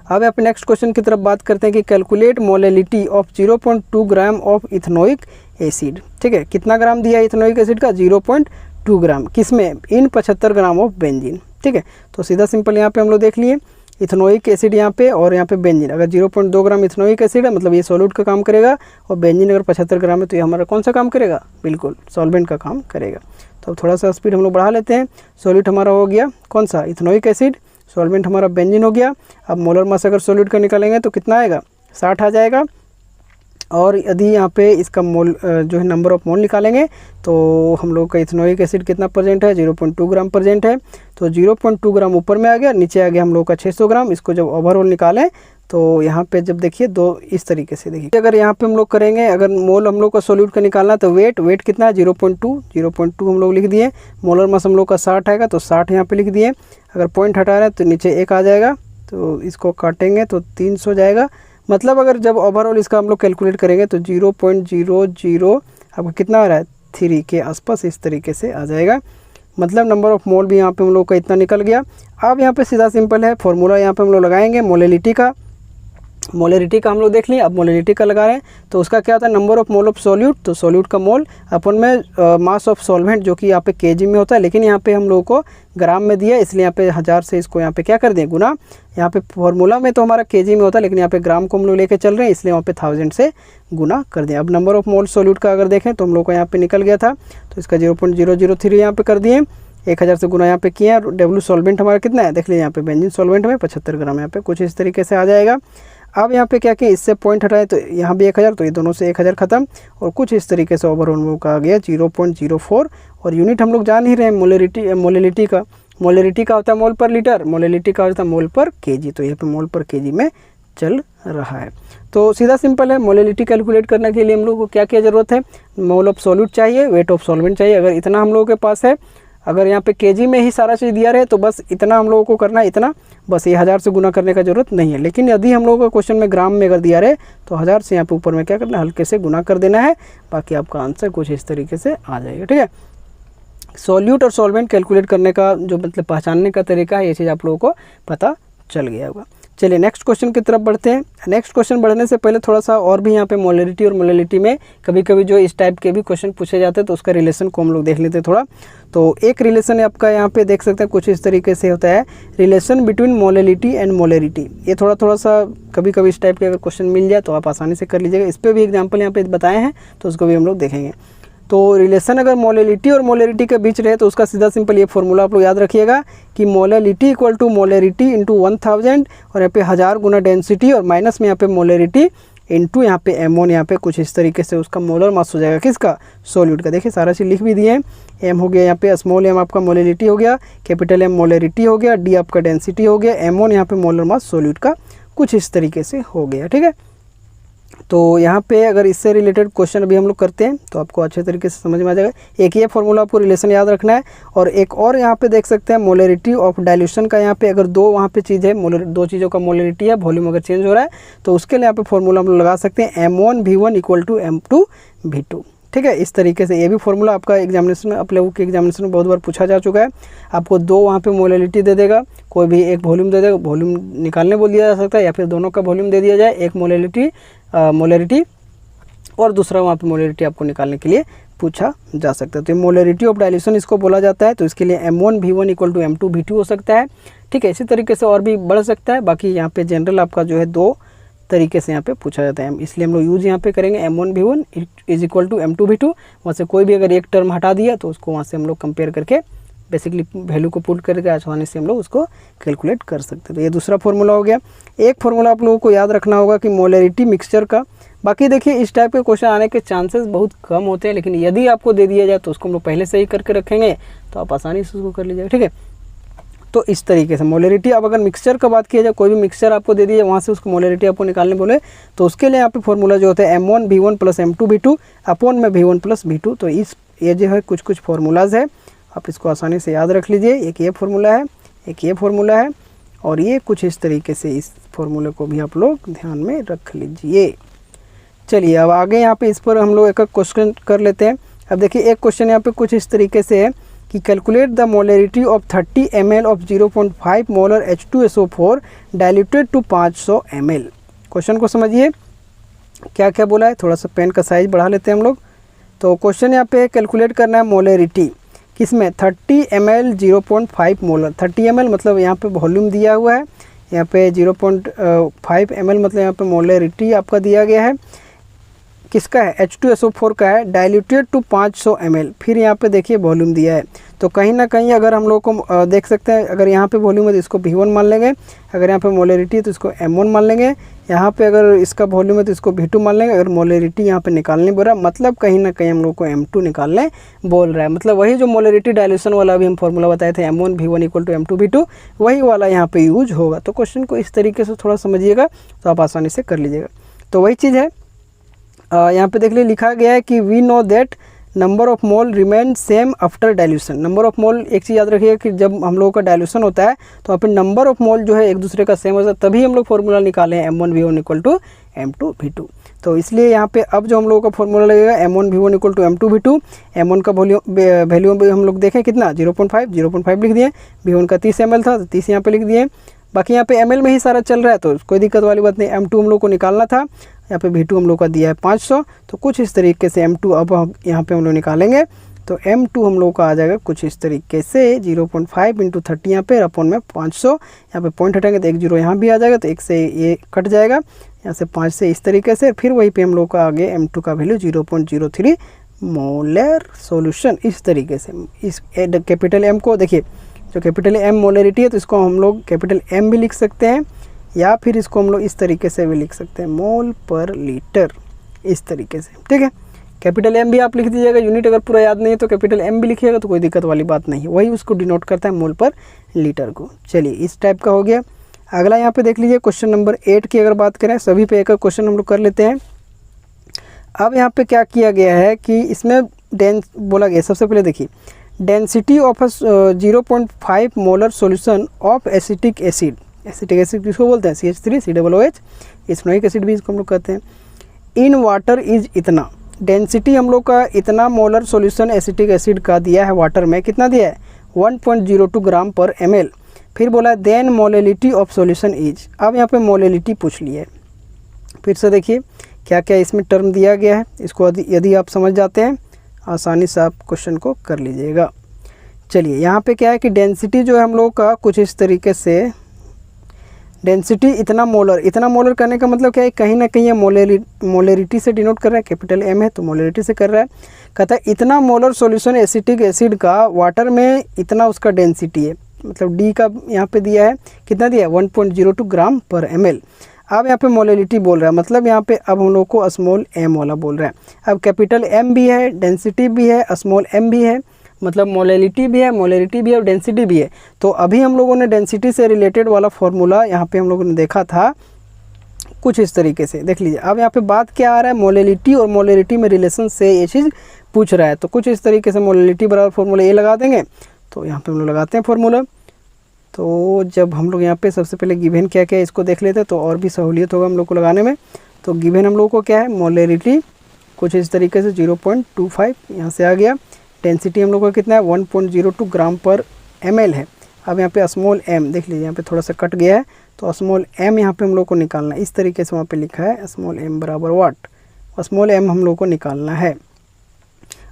अब आप नेक्स्ट क्वेश्चन की तरफ बात करते हैं कि calculate molality of 0.2 gram of ethanoic acid, ठीक है। कितना ग्राम दिया इथेनोइक एसिड का 0.2 ग्राम, किसमें इन 75 ग्राम ऑफ बेंजीन, ठीक है। तो सीधा सिंपल यहाँ पे हम लोग देख लिए इथेनोइक एसिड यहाँ पे और यहाँ पे बेंजीन। अगर 0.2 ग्राम इथेनोइक एसिड है मतलब ये सॉल्यूट का काम करेगा, और बेंजीन अगर 75 ग्राम है तो ये हमारा कौन सा काम करेगा, बिल्कुल सॉल्वेंट का काम करेगा। तो अब थोड़ा सा स्पीड हम लोग बढ़ा लेते हैं। सॉल्यूट हमारा हो गया कौन सा, इथेनोइक एसिड, सॉल्वेंट हमारा बेंजीन हो गया। अब मोलर मास अगर सॉल्यूट का निकालेंगे तो कितना आएगा, 60 आ जाएगा। और यदि यहाँ पे इसका मोल जो है नंबर ऑफ मोल निकालेंगे तो हम लोग का इथेनोइक एसिड कितना प्रेजेंट है, 0.2 ग्राम प्रेजेंट है। तो 0.2 ग्राम ऊपर में आ गया, नीचे आ गया हम लोग का 600 ग्राम। इसको जब ओवरऑल निकालें तो यहाँ पे जब देखिए दो इस तरीके से देखिए, अगर यहाँ पे हम लोग करेंगे, अगर मोल हम लोग का सॉल्यूट का निकालना तो वेट कितना है 0.2 हम लोग लिख दिए। मोलर मास हम लोग का 60 आएगा तो 60 यहाँ पे लिख दिए। अगर पॉइंट हटा रहे हैं तो नीचे 1 आ जाएगा, तो इसको काटेंगे तो 300 जाएगा। मतलब अगर जब ओवरऑल इसका हम लोग कैलकुलेट करेंगे तो 0.00 आपका कितना आ रहा है 3 के आसपास इस तरीके से आ जाएगा। मतलब नंबर ऑफ मोल भी यहाँ पे हम लोग का इतना निकल गया। अब यहाँ पे सीधा सिंपल है, फॉर्मूला यहाँ पे हम लोग लगाएंगे मोलेलिटी का। मोलेरिटी का हम लोग देख लिए, अब मोलेलिटी का लगा रहे हैं तो उसका क्या होता है number of mole of solute. तो सॉल्यूट का मोल अपन में मास ऑफ सॉल्वेंट जो कि यहाँ पे केजी में होता है, लेकिन यहाँ पे हम लोगों को ग्राम में दिया, इसलिए यहाँ पे 1000 से इसको यहाँ पे क्या कर दें गुना। यहाँ पे फॉर्मूला में तो हमारा केजी में होता है, लेकिन यहाँ पे ग्राम को हम लोग लेके चल रहे हैं, इसलिए वहाँ पे 1000 से गुना कर दें। अब नंबर ऑफ मोल सॉल्यूट का अगर देखें तो हम लोग को यहाँ पे निकल गया था, तो इसका 0.003 यहाँ पे कर दिए, 1000 से गुना यहाँ पे किया। डब्ल्यू सॉल्वेंट हमारा कितना है देख लीजिए, यहाँ पे बेंजीन सॉल्वेंट में 75 ग्राम यहाँ पे कुछ इस तरीके से आ जाएगा। अब यहाँ पे क्या कि इससे पॉइंट हटाए तो यहाँ भी 1000, तो ये दोनों से 1000 खत्म, और कुछ इस तरीके से ओवरऑल हम लोग का आ गया 0.04। और यूनिट हम लोग जान ही रहे हैं मोलेलिटी का। मोलेलिटी का होता है मोल पर लीटर, मोलेलिटी का होता है मोल पर केजी, तो यहाँ पे मोल पर केजी में चल रहा है। तो सीधा सिंपल है, मोलेलिटी कैलकुलेट करने के लिए हम लोग को क्या क्या ज़रूरत है, मोल ऑफ सॉल्यूट चाहिए, वेट ऑफ सॉल्वेंट चाहिए। अगर इतना हम लोगों के पास है, अगर यहाँ पे केजी में ही सारा चीज़ दिया रहे तो बस इतना हम लोगों को करना है, इतना बस, ये 1000 से गुना करने का ज़रूरत नहीं है। लेकिन यदि हम लोगों का क्वेश्चन में ग्राम में अगर दिया रहे तो 1000 से यहाँ पे ऊपर में क्या करना है, हल्के से गुना कर देना है, बाकी आपका आंसर कुछ इस तरीके से आ जाएगा, ठीक है। सॉल्यूट और सॉल्वेंट कैलकुलेट करने का जो मतलब पहचानने का तरीका है, ये चीज़ आप लोगों को पता चल गया होगा। चलिए नेक्स्ट क्वेश्चन की तरफ बढ़ते हैं। नेक्स्ट क्वेश्चन बढ़ने से पहले थोड़ा सा और भी यहाँ पे मोलरिटी और मोलैलिटी में कभी कभी जो इस टाइप के भी क्वेश्चन पूछे जाते हैं तो उसका रिलेशन को हम लोग देख लेते हैं थोड़ा। तो एक रिलेशन आपका यहाँ पे देख सकते हैं कुछ इस तरीके से होता है, relation between molality and molarity. ये थोड़ा सा कभी कभी इस टाइप के अगर क्वेश्चन मिल जाए तो आप आसानी से कर लीजिएगा। इस पर भी एग्जाम्पल यहाँ पे बताए हैं तो उसको भी हम लोग देखेंगे। तो रिलेशन अगर मोलैलिटी और मोलरिटी के बीच रहे तो उसका सीधा सिंपल ये फॉर्मूला आप लोग याद रखिएगा कि molality equal to molarity into 1000 और यहाँ पे 1000 गुना डेंसिटी और माइनस में यहाँ पे मोलरिटी इंटू यहाँ पे एमोन, यहाँ पे कुछ इस तरीके से उसका मोलर मास हो जाएगा किसका, सॉल्यूट का। देखिए सारा चीज़ लिख भी दिए हैं। एम हो गया यहाँ पे स्मॉल एम आपका मोलैलिटी हो गया, कैपिटल एम मोलरिटी हो गया, डी आपका डेंसिटी हो गया, एमोन यहाँ पे मोलर मास सॉल्यूट का कुछ इस तरीके से हो गया। ठीक है, तो यहाँ पे अगर इससे रिलेटेड क्वेश्चन अभी हम लोग करते हैं तो आपको अच्छे तरीके से समझ में आ जाएगा। एक ये फॉर्मूला आपको रिलेशन याद रखना है। और एक और यहाँ पे देख सकते हैं मोलरिटी ऑफ डाइल्यूशन का, यहाँ पे अगर दो वहाँ पे चीज़ है, दो चीज़ों का मोलरिटी है, वॉल्यूम अगर चेंज हो रहा है तो उसके लिए यहाँ पे फॉर्मूला हम लोग लगा सकते हैं M1V1 इक्वल टू M2V2। ठीक है, इस तरीके से ये भी फॉर्मूला आपका एग्जामिनेशन में, अप लेवल के एग्जामिनेशन में बहुत बार पूछा जा चुका है। आपको दो वहाँ पे मोलैलिटी दे देगा, कोई भी एक वॉल्यूम दे देगा, वॉल्यूम निकालने बोल दिया जा सकता है या फिर दोनों का वॉल्यूम दे दिया जाए, एक मोलैलिटी और दूसरा वहाँ पे मोलैलिटी आपको निकालने के लिए पूछा जा सकता है। तो मोलैलिटी ऑफ डाइल्यूशन इसको बोला जाता है। तो इसके लिए M1V1 इक्वल टू M2V2 हो सकता है। ठीक है, इसी तरीके से और भी बढ़ सकता है। बाकी यहाँ पे जनरल आपका जो है दो तरीके से यहाँ पे पूछा जाता है, इसलिए हम लोग यूज यहाँ पे करेंगे M1V1 is equal to M2V2। वहाँ से कोई भी अगर एक टर्म हटा दिया तो उसको वहाँ से हम लोग कंपेयर करके बेसिकली वैल्यू को पुट करके आसानी से हम लोग उसको कैलकुलेट कर सकते हैं। तो ये दूसरा फॉर्मूला हो गया। एक फॉर्मूला आप लोगों को याद रखना होगा कि मोलैलिटी मिक्सचर का। बाकी देखिए इस टाइप के क्वेश्चन आने के चांसेस बहुत कम होते हैं, लेकिन यदि आपको दे दिया जाए तो उसको हम लोग पहले से ही करके रखेंगे तो आप आसानी से उसको कर लीजिएगा। ठीक है, तो इस तरीके से मोलैलिटी। अब अगर मिक्सचर का बात किया जाए, कोई भी मिक्सचर आपको दे दिया वहाँ से उसको मोलैलिटी आपको निकालने बोले तो उसके लिए यहाँ पे फॉर्मूला जो होता है M1V1 प्लस M2V2 अपॉन में V1 प्लस V2। तो ये जो है कुछ फॉर्मूलाज है, आप इसको आसानी से याद रख लीजिए। एक ये फॉर्मूला है, एक ये फॉर्मूला है और ये कुछ इस तरीके से इस फॉर्मूले को भी आप लोग ध्यान में रख लीजिए। चलिए अब आगे यहाँ पे इस पर हम लोग एक क्वेश्चन कर लेते हैं। अब देखिए एक क्वेश्चन यहाँ पे कुछ इस तरीके से है कि calculate the molality of 30 ml of 0.5 molar H2SO4 diluted to 500 ml। Question को समझिए क्या क्या बोला है। थोड़ा सा पेन का साइज बढ़ा लेते हैं हम लोग। तो क्वेश्चन यहाँ पे कैलकुलेट करना है मोलैलिटी किसमें, 30 ml 0.5 मोलर। 30 ml मतलब यहाँ पे वॉल्यूम दिया हुआ है, यहाँ पे 0.5 ml मतलब यहाँ पे मोलैलिटी आपका दिया गया है। किसका है, H2SO4 का है, डाइल्यूटेड टू 500 ml। फिर यहाँ पे देखिए वॉल्यूम दिया है। तो कहीं ना कहीं अगर हम लोग को देख सकते हैं, अगर यहाँ पे वॉल्यूम है तो इसको V1 मान लेंगे, अगर यहाँ पे मोलैलिटी है तो इसको M1 मान लेंगे, यहाँ पे अगर इसका वॉल्यूम है तो इसको V2 मान लेंगे। अगर मोलैलिटी यहाँ पे निकालने बोल रहा है मतलब कहीं ना कहीं हम लोग को M2 निकालने बोल रहा है। मतलब वही जो मोलैलिटी डाइल्यूशन वाला अभी हम फॉर्मूला बताए थे M1V1 इक्वल टू M2V2 वही वाला यहाँ पे यूज होगा। तो क्वेश्चन को इस तरीके से थोड़ा समझिएगा तो आप आसानी से कर लीजिएगा। तो वही चीज़ है, यहाँ पे देख लीजिए लिखा गया है कि we know that number of mole remain same after dilution. Number of mole एक चीज़ याद रखिएगा कि जब हम लोगों का डाइल्यूशन होता है तो वहाँ पे नंबर ऑफ मोल जो है एक दूसरे का सेम होता है, तभी हम लोग फॉर्मूला निकाले हैं M1V1 इक्वल टू M2V2। तो इसलिए यहाँ पे अब जो हम लोगों का फॉर्मूला लगेगा M1V1 equal to M2V2। M1 का वैल्यू हम लोग देखें कितना 0.5 लिख दिए, V1 का 30 ml था तो 30 यहाँ पे लिख दिए। बाकी यहाँ पे ml में ही सारा चल रहा है तो कोई दिक्कत वाली बात नहीं। M2 हम लोग को निकालना था, यहाँ पे V2 हम लोग का दिया है 500। तो कुछ इस तरीके से M2 अब हम यहाँ पे हम लोग निकालेंगे तो M2 हम लोग का आ जाएगा कुछ इस तरीके से 0.5 इंटू 30 यहाँ पे अपॉन में 500। यहाँ पे पॉइंट हटाएंगे तो 1 0 यहाँ भी आ जाएगा तो 1 से ये कट जाएगा, यहाँ से 5 से इस तरीके से। फिर वहीं पे हम लोग का आगे M2 का वैल्यू 0.03 मोलर सॉल्यूशन। इस तरीके से इस कैपिटल M को देखिए, जो कैपिटल M मोलैलिटी है तो इसको हम लोग कैपिटल M भी लिख सकते हैं या फिर इसको हम लोग इस तरीके से भी लिख सकते हैं मोल पर लीटर, इस तरीके से। ठीक है, कैपिटल M भी आप लिख दीजिएगा, यूनिट अगर पूरा याद नहीं है तो कैपिटल M भी लिखिएगा तो कोई दिक्कत वाली बात नहीं है, वही उसको डिनोट करता है मोल पर लीटर को। चलिए इस टाइप का हो गया। अगला यहाँ पे देख लीजिए क्वेश्चन नंबर 8 की अगर बात करें, सभी पे एक क्वेश्चन हम लोग कर लेते हैं। अब यहाँ पे क्या किया गया है कि इसमें बोला गया, सबसे पहले देखिए density of 0.5 molar solution of acetic acid. Acetic acid किसको बोलते हैं, CH3COOH, स्नोइक एसिड भी इसको हम लोग कहते हैं। इन वाटर इज इतना, डेंसिटी हम लोग का इतना मोलर सॉल्यूशन एसिटिक एसिड का दिया है वाटर में, कितना दिया है 1.02 ग्राम पर ml। फिर बोला है then molality of solution is. अब यहाँ पे मोलेलिटी पूछ लिया है। फिर से देखिए क्या क्या इसमें टर्म दिया गया है, इसको यदि आप समझ जाते हैं आसानी से आप क्वेश्चन को कर लीजिएगा। चलिए यहाँ पे क्या है कि डेंसिटी जो है हम लोग का कुछ इस तरीके से, डेंसिटी इतना मोलर करने का मतलब क्या है, कहीं ना कहीं ये मोलरिटी से डिनोट कर रहा है, कैपिटल एम है तो मोलरिटी से कर रहा है। कहता है इतना मोलर सॉल्यूशन एसिटिक एसिड का वाटर में इतना उसका डेंसिटी है, मतलब डी का यहाँ पे दिया है, कितना दिया है 1.02 ग्राम पर ml। अब यहाँ पे मोलरिटी बोल रहा है, मतलब यहाँ पे अब हम लोग को स्मॉल एम वाला बोल रहा है। अब कैपिटल एम भी है, डेंसिटी भी है, स्मॉल एम भी है, मतलब मोलरिटी भी है और डेंसिटी भी है। तो अभी हम लोगों ने डेंसिटी से रिलेटेड वाला फॉर्मूला यहाँ पे हम लोगों ने देखा था कुछ इस तरीके से, देख लीजिए। अब यहाँ पे बात क्या आ रहा है, मोलरिटी और मोलरिटी में रिलेशन से ये चीज़ पूछ रहा है। तो कुछ इस तरीके से मोलरिटी बराबर फॉर्मूला ये लगा देंगे। तो यहाँ पे हम लोग लगाते हैं फॉर्मूला। तो जब हम लोग यहाँ पे सबसे पहले गिवन क्या क्या है इसको देख लेते हैं तो और भी सहूलियत होगा हम लोग को लगाने में। तो गिवन हम लोग को क्या है, मोलरिटी कुछ इस तरीके से 0.25 यहाँ से आ गया। डेंसिटी हम लोग का कितना है 1.02 ग्राम पर ml है। अब यहाँ पे स्मॉल m देख लीजिए, यहाँ पे थोड़ा सा कट गया है तो स्मॉल m यहाँ पे हम लोग को निकालना है। इस तरीके से वहाँ पे लिखा है स्मॉल m बराबर वाट, स्मॉल m हम लोग को निकालना है।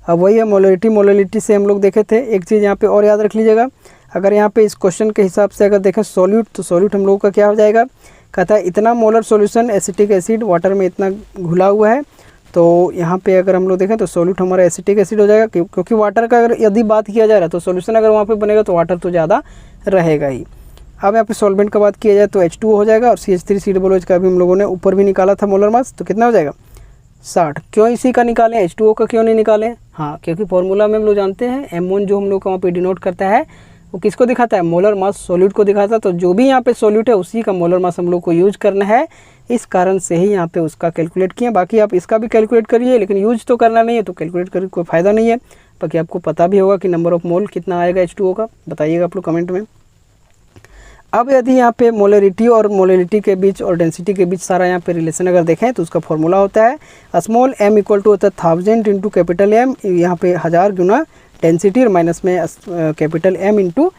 अब वही है मोलरिटी से हम लोग देखे थे। एक चीज़ यहाँ पे और याद रख लीजिएगा, अगर यहाँ पे इस क्वेश्चन के हिसाब से अगर देखें सॉल्यूट, तो सॉल्यूट हम लोग का क्या हो जाएगा, कहता है इतना molar solution acetic acid water में इतना घुला हुआ है। तो यहाँ पे अगर हम लोग देखें तो सॉल्यूट हमारा एसिटिक एसिड हो जाएगा, क्योंकि वाटर का अगर यदि बात किया जा रहा है तो सॉल्यूशन अगर वहाँ पे बनेगा तो वाटर तो ज़्यादा रहेगा ही। अब यहाँ पे सॉल्वेंट का बात किया जाए तो H2O हो जाएगा, और CH3COOH का भी हम लोगों ने ऊपर भी निकाला था मोलर मास, तो कितना हो जाएगा 60। क्यों इसी का निकालें, H2O का क्यों नहीं निकालें, हाँ क्योंकि फॉर्मूला में हम लोग जानते हैं M1 जो हम लोग का वहाँ पे डिनोट करता है वो किसको दिखाता है, मोलर मास सॉल्यूट को दिखाता है। तो जो भी यहाँ पे सॉल्यूट है उसी का मोलर मास हम लोग को यूज करना है, इस कारण से ही यहाँ पे उसका कैलकुलेट किया। बाकी आप इसका भी कैलकुलेट करिए, लेकिन यूज तो करना नहीं है तो कैलकुलेट करके कोई फ़ायदा नहीं है। बाकी आपको पता भी होगा कि नंबर ऑफ मोल कितना आएगा H2O का, बताइएगा आप लोग कमेंट में। अब यदि यहाँ पे मोलरिटी और मोलरिटी के बीच और डेंसिटी के बीच सारा यहाँ पे रिलेशन अगर देखें तो उसका फॉर्मूला होता है स्मॉल m इक्वल टू होता है 1000 इंटू कैपिटल M, यहाँ पे 1000 गुना डेंसिटी और माइनस में कैपिटल M इंटू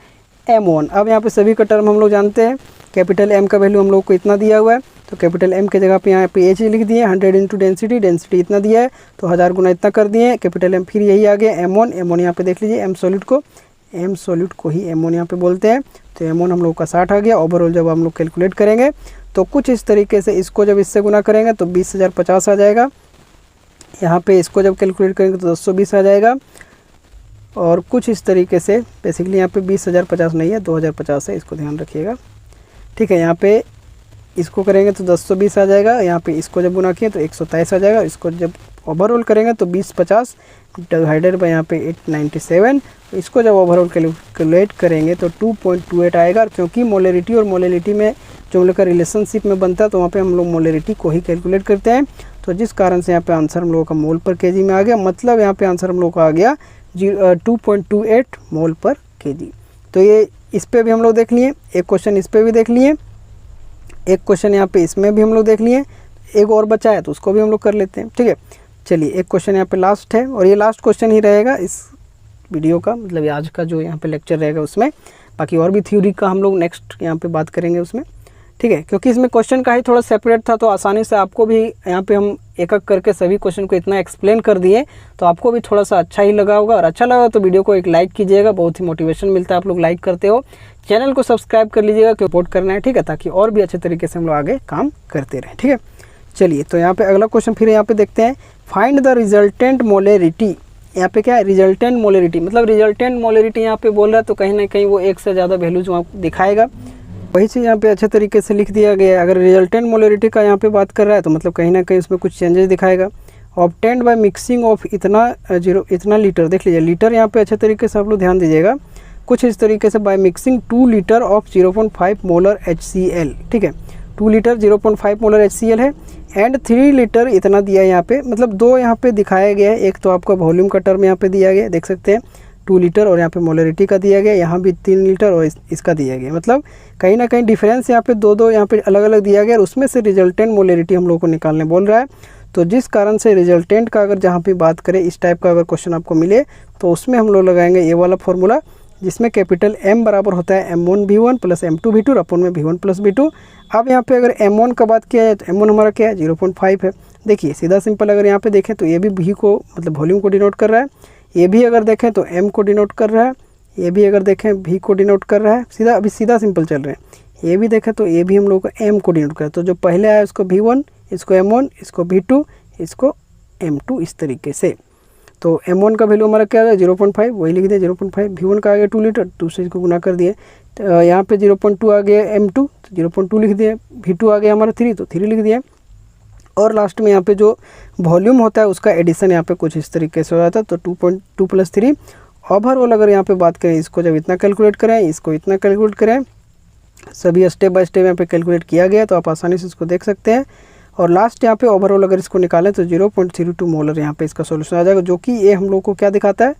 M1। अब यहाँ पे सभी का टर्म हम लोग जानते हैं, कैपिटल M का वैल्यू हम लोग को इतना दिया हुआ है, तो कैपिटल M के जगह पे यहाँ पे H लिख दिए, 100 इंटू डेंसिटी इतना दिया है तो 1000 गुना इतना कर दिए, कैपिटल M फिर यही आ गया M1 यहाँ पे देख लीजिए, M सॉल्यूट को ही M1 यहाँ पे बोलते हैं। तो M1 हम लोग का 60 आ गया। ओवरऑल जब हम लोग कैलकुलेट करेंगे तो कुछ इस तरीके से इसको जब इससे गुना करेंगे तो 20,050 आ जाएगा। यहाँ पे इसको जब कैलकुलेट करेंगे तो 220 आ जाएगा, और कुछ इस तरीके से बेसिकली यहाँ पे 20,050 नहीं है 2,050 है, इसको ध्यान रखिएगा, ठीक है। यहाँ पे इसको करेंगे तो 1020 आ जाएगा, यहाँ पे इसको जब गुना किए तो 123 आ जाएगा, इसको जब ओवरऑल करेंगे तो 2050 डिवाइडेड बाय यहाँ पे 897, तो इसको जब ओवरऑल कैलकुलेट करेंगे तो 2.28 आएगा। क्योंकि मोलरिटी और मोलरिटी में जो हम लोग का रिलेशनशिप में बनता है तो वहाँ पे हम लोग मोलरिटी को ही कैलकुलेट करते हैं, तो जिस कारण से यहाँ पे आंसर हम लोगों का मोल पर केजी में आ गया। मतलब यहाँ पे आंसर हम लोग का आ गया 2.28 मोल पर केजी। तो ये इस पे भी हम लोग देख लिए, एक क्वेश्चन इस पे भी देख लिए, एक क्वेश्चन यहाँ पे इसमें भी हम लोग देख लिए, एक और बचा है तो उसको भी हम लोग कर लेते हैं, ठीक है। चलिए एक क्वेश्चन यहाँ पे लास्ट है, और ये लास्ट क्वेश्चन ही रहेगा इस वीडियो का, मतलब आज का जो यहाँ पे लेक्चर रहेगा उसमें। बाकी और भी थ्योरी का हम लोग नेक्स्ट यहाँ पे बात करेंगे उसमें, ठीक है। क्योंकि इसमें क्वेश्चन का ही थोड़ा सेपरेट था तो आसानी से आपको भी यहाँ पे हम एक एक करके सभी क्वेश्चन को इतना एक्सप्लेन कर दिए तो आपको भी थोड़ा सा अच्छा ही लगा होगा। और अच्छा लगा तो वीडियो को एक लाइक कीजिएगा, बहुत ही मोटिवेशन मिलता है आप लोग लाइक करते हो। चैनल को सब्सक्राइब कर लीजिएगा, क्यों सपोर्ट करना है, ठीक है, ताकि और भी अच्छे तरीके से हम लोग आगे काम करते रहें, ठीक है। चलिए तो यहाँ पे अगला क्वेश्चन फिर यहाँ पे देखते हैं, फाइंड द रिजल्टेंट मोलरिटी। यहाँ पे क्या है, रिजल्टेंट मोलरिटी, मतलब रिजल्टेंट मोलरिटी यहाँ पे बोल रहा है तो कहीं ना कहीं वो एक से ज़्यादा वैल्यूज वहाँ दिखाएगा, वही चीज़ यहाँ पे अच्छे तरीके से लिख दिया गया है। अगर रिजल्टेंट मोलरिटी का यहाँ पे बात कर रहा है तो मतलब कहीं ना कहीं उसमें कुछ चेंजेस दिखाएगा। ऑब्टेन्ड बाय मिक्सिंग ऑफ इतना लीटर, देख लीजिए लीटर यहाँ पे अच्छे तरीके से आप लोग ध्यान दीजिएगा, कुछ इस तरीके से by mixing 2 litre of 0.5 molar HCl, ठीक है। 2 लीटर 0.5 मोलर HCl है, एंड 3 लीटर इतना दिया है यहाँ पे, मतलब दो यहाँ पे दिखाया गया है। एक तो आपका वॉल्यूम का टर्म यहाँ पे दिया गया है, देख सकते हैं 2 लीटर, और यहाँ पे मोलरिटी का दिया गया, यहाँ भी 3 लीटर और इसका दिया गया। मतलब कहीं ना कहीं डिफरेंस यहाँ पे दो यहाँ पे अलग अलग दिया गया, और उसमें से रिजल्टेंट मोलरिटी हम लोग को निकालने बोल रहा है। तो जिस कारण से रिजल्टेंट का अगर जहाँ पे बात करें इस टाइप का अगर क्वेश्चन आपको मिले तो उसमें हम लोग लगाएंगे ये वाला फॉर्मूला, जिसमें कैपिटल M बराबर होता है M1 V1 plus M2 V2 और अपन में V1 प्लस V2। अब यहाँ पे अगर M1 का बात किया जाए तो M1 हमारा क्या है 0.5 है। देखिए सीधा सिंपल अगर यहाँ पे देखें तो ये भी V को मतलब वॉल्यूम को डिनोट कर रहा है, ये भी अगर देखें तो M को डिनोट कर रहा है, ये भी अगर देखें V को डिनोट कर रहा है। सीधा अभी सीधा सिंपल चल रहे हैं। ये भी देखें तो ये भी हम लोग को M को डिनोट कर रहा है। तो जो पहले आया उसको V1, इसको M1, इसको V2, इसको M2, इस तरीके से। तो M1 का वैल्यू हमारा क्या है 0.5, वही लिख दिया 0.5। V1 का आ गया 2 लीटर, 2 से इसको गुना कर दिए। तो यहाँ पे 0.2 आ गया M2, तो 0.2 लिख दिए। V2 आ गया हमारा 3, तो 3 लिख दिए। और लास्ट में यहाँ पे जो वॉल्यूम होता है उसका एडिशन यहाँ पे कुछ इस तरीके से हो जाता है। तो 2.2 प्लस 3 ओवरऑल अगर यहाँ पे बात करें, इसको जब इतना कैलकुलेट करें, इसको इतना कैलकुलेट करें, सभी स्टेप बाय स्टेप यहाँ पे कैलकुलेट किया गया, तो आप आसानी से इसको देख सकते हैं। और लास्ट यहाँ पे ओवरऑल अगर इसको निकालें तो 0.02 मोलर यहाँ पे इसका सॉल्यूशन आ जाएगा, जो कि ये हम लोग को क्या दिखाता है,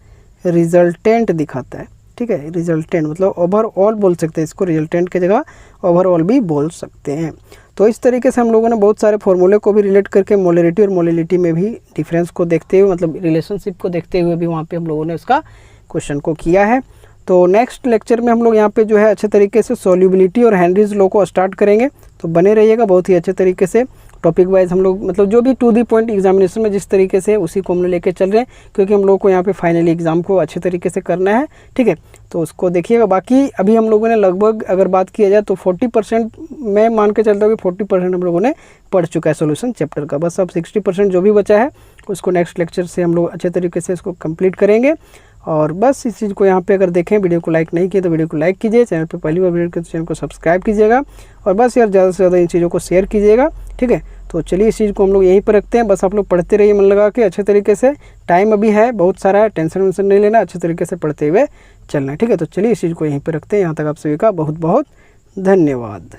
रिजल्टेंट दिखाता है। ठीक है, रिजल्टेंट मतलब ओवरऑल बोल सकते हैं इसको, रिजल्टेंट की जगह ओवरऑल भी बोल सकते हैं। तो इस तरीके से हम लोगों ने बहुत सारे फॉर्मूले को भी रिलेट करके मोलरिटी और मोलिलिटी में भी डिफरेंस को देखते हुए, मतलब रिलेशनशिप को देखते हुए भी वहाँ पे हम लोगों ने उसका क्वेश्चन को किया है। तो नेक्स्ट लेक्चर में हम लोग यहाँ पे जो है अच्छे तरीके से सॉल्युबिलिटी और हेनरीज लॉ को स्टार्ट करेंगे। तो बने रहिएगा, बहुत ही अच्छे तरीके से टॉपिक वाइज हम लोग मतलब जो भी टू दी पॉइंट एग्जामिनेशन में जिस तरीके से उसी को हम लोग लेके चल रहे हैं, क्योंकि हम लोग को यहाँ पे फाइनली एग्जाम को अच्छे तरीके से करना है। ठीक है, तो उसको देखिएगा। बाकी अभी हम लोगों ने लगभग अगर बात किया जाए तो 40% मैं मान के चलता हूँ कि 40% हम लोगों ने पढ़ चुका है सोल्यूशन चैप्टर का। बस अब 60% जो भी बचा है उसको नेक्स्ट लेक्चर से हम लोग अच्छे तरीके से इसको कंप्लीट करेंगे। और बस इस चीज़ को यहाँ पे अगर देखें, वीडियो को लाइक नहीं किया तो वीडियो को लाइक कीजिए, चैनल पे पहली बार वीडियो के तो चैनल को सब्सक्राइब कीजिएगा, और बस यार ज़्यादा से ज़्यादा इन चीज़ों को शेयर कीजिएगा। ठीक है, तो चलिए इस चीज़ को हम लोग यहीं पर रखते हैं। बस आप लोग पढ़ते रहिए मन लगा के अच्छे तरीके से। टाइम अभी है बहुत सारा, टेंशन वेंशन नहीं लेना, अच्छे तरीके से पढ़ते हुए चलना है। ठीक है, तो चलिए इस चीज़ को यहीं पर रखते हैं। यहाँ तक आप सभी का बहुत बहुत धन्यवाद।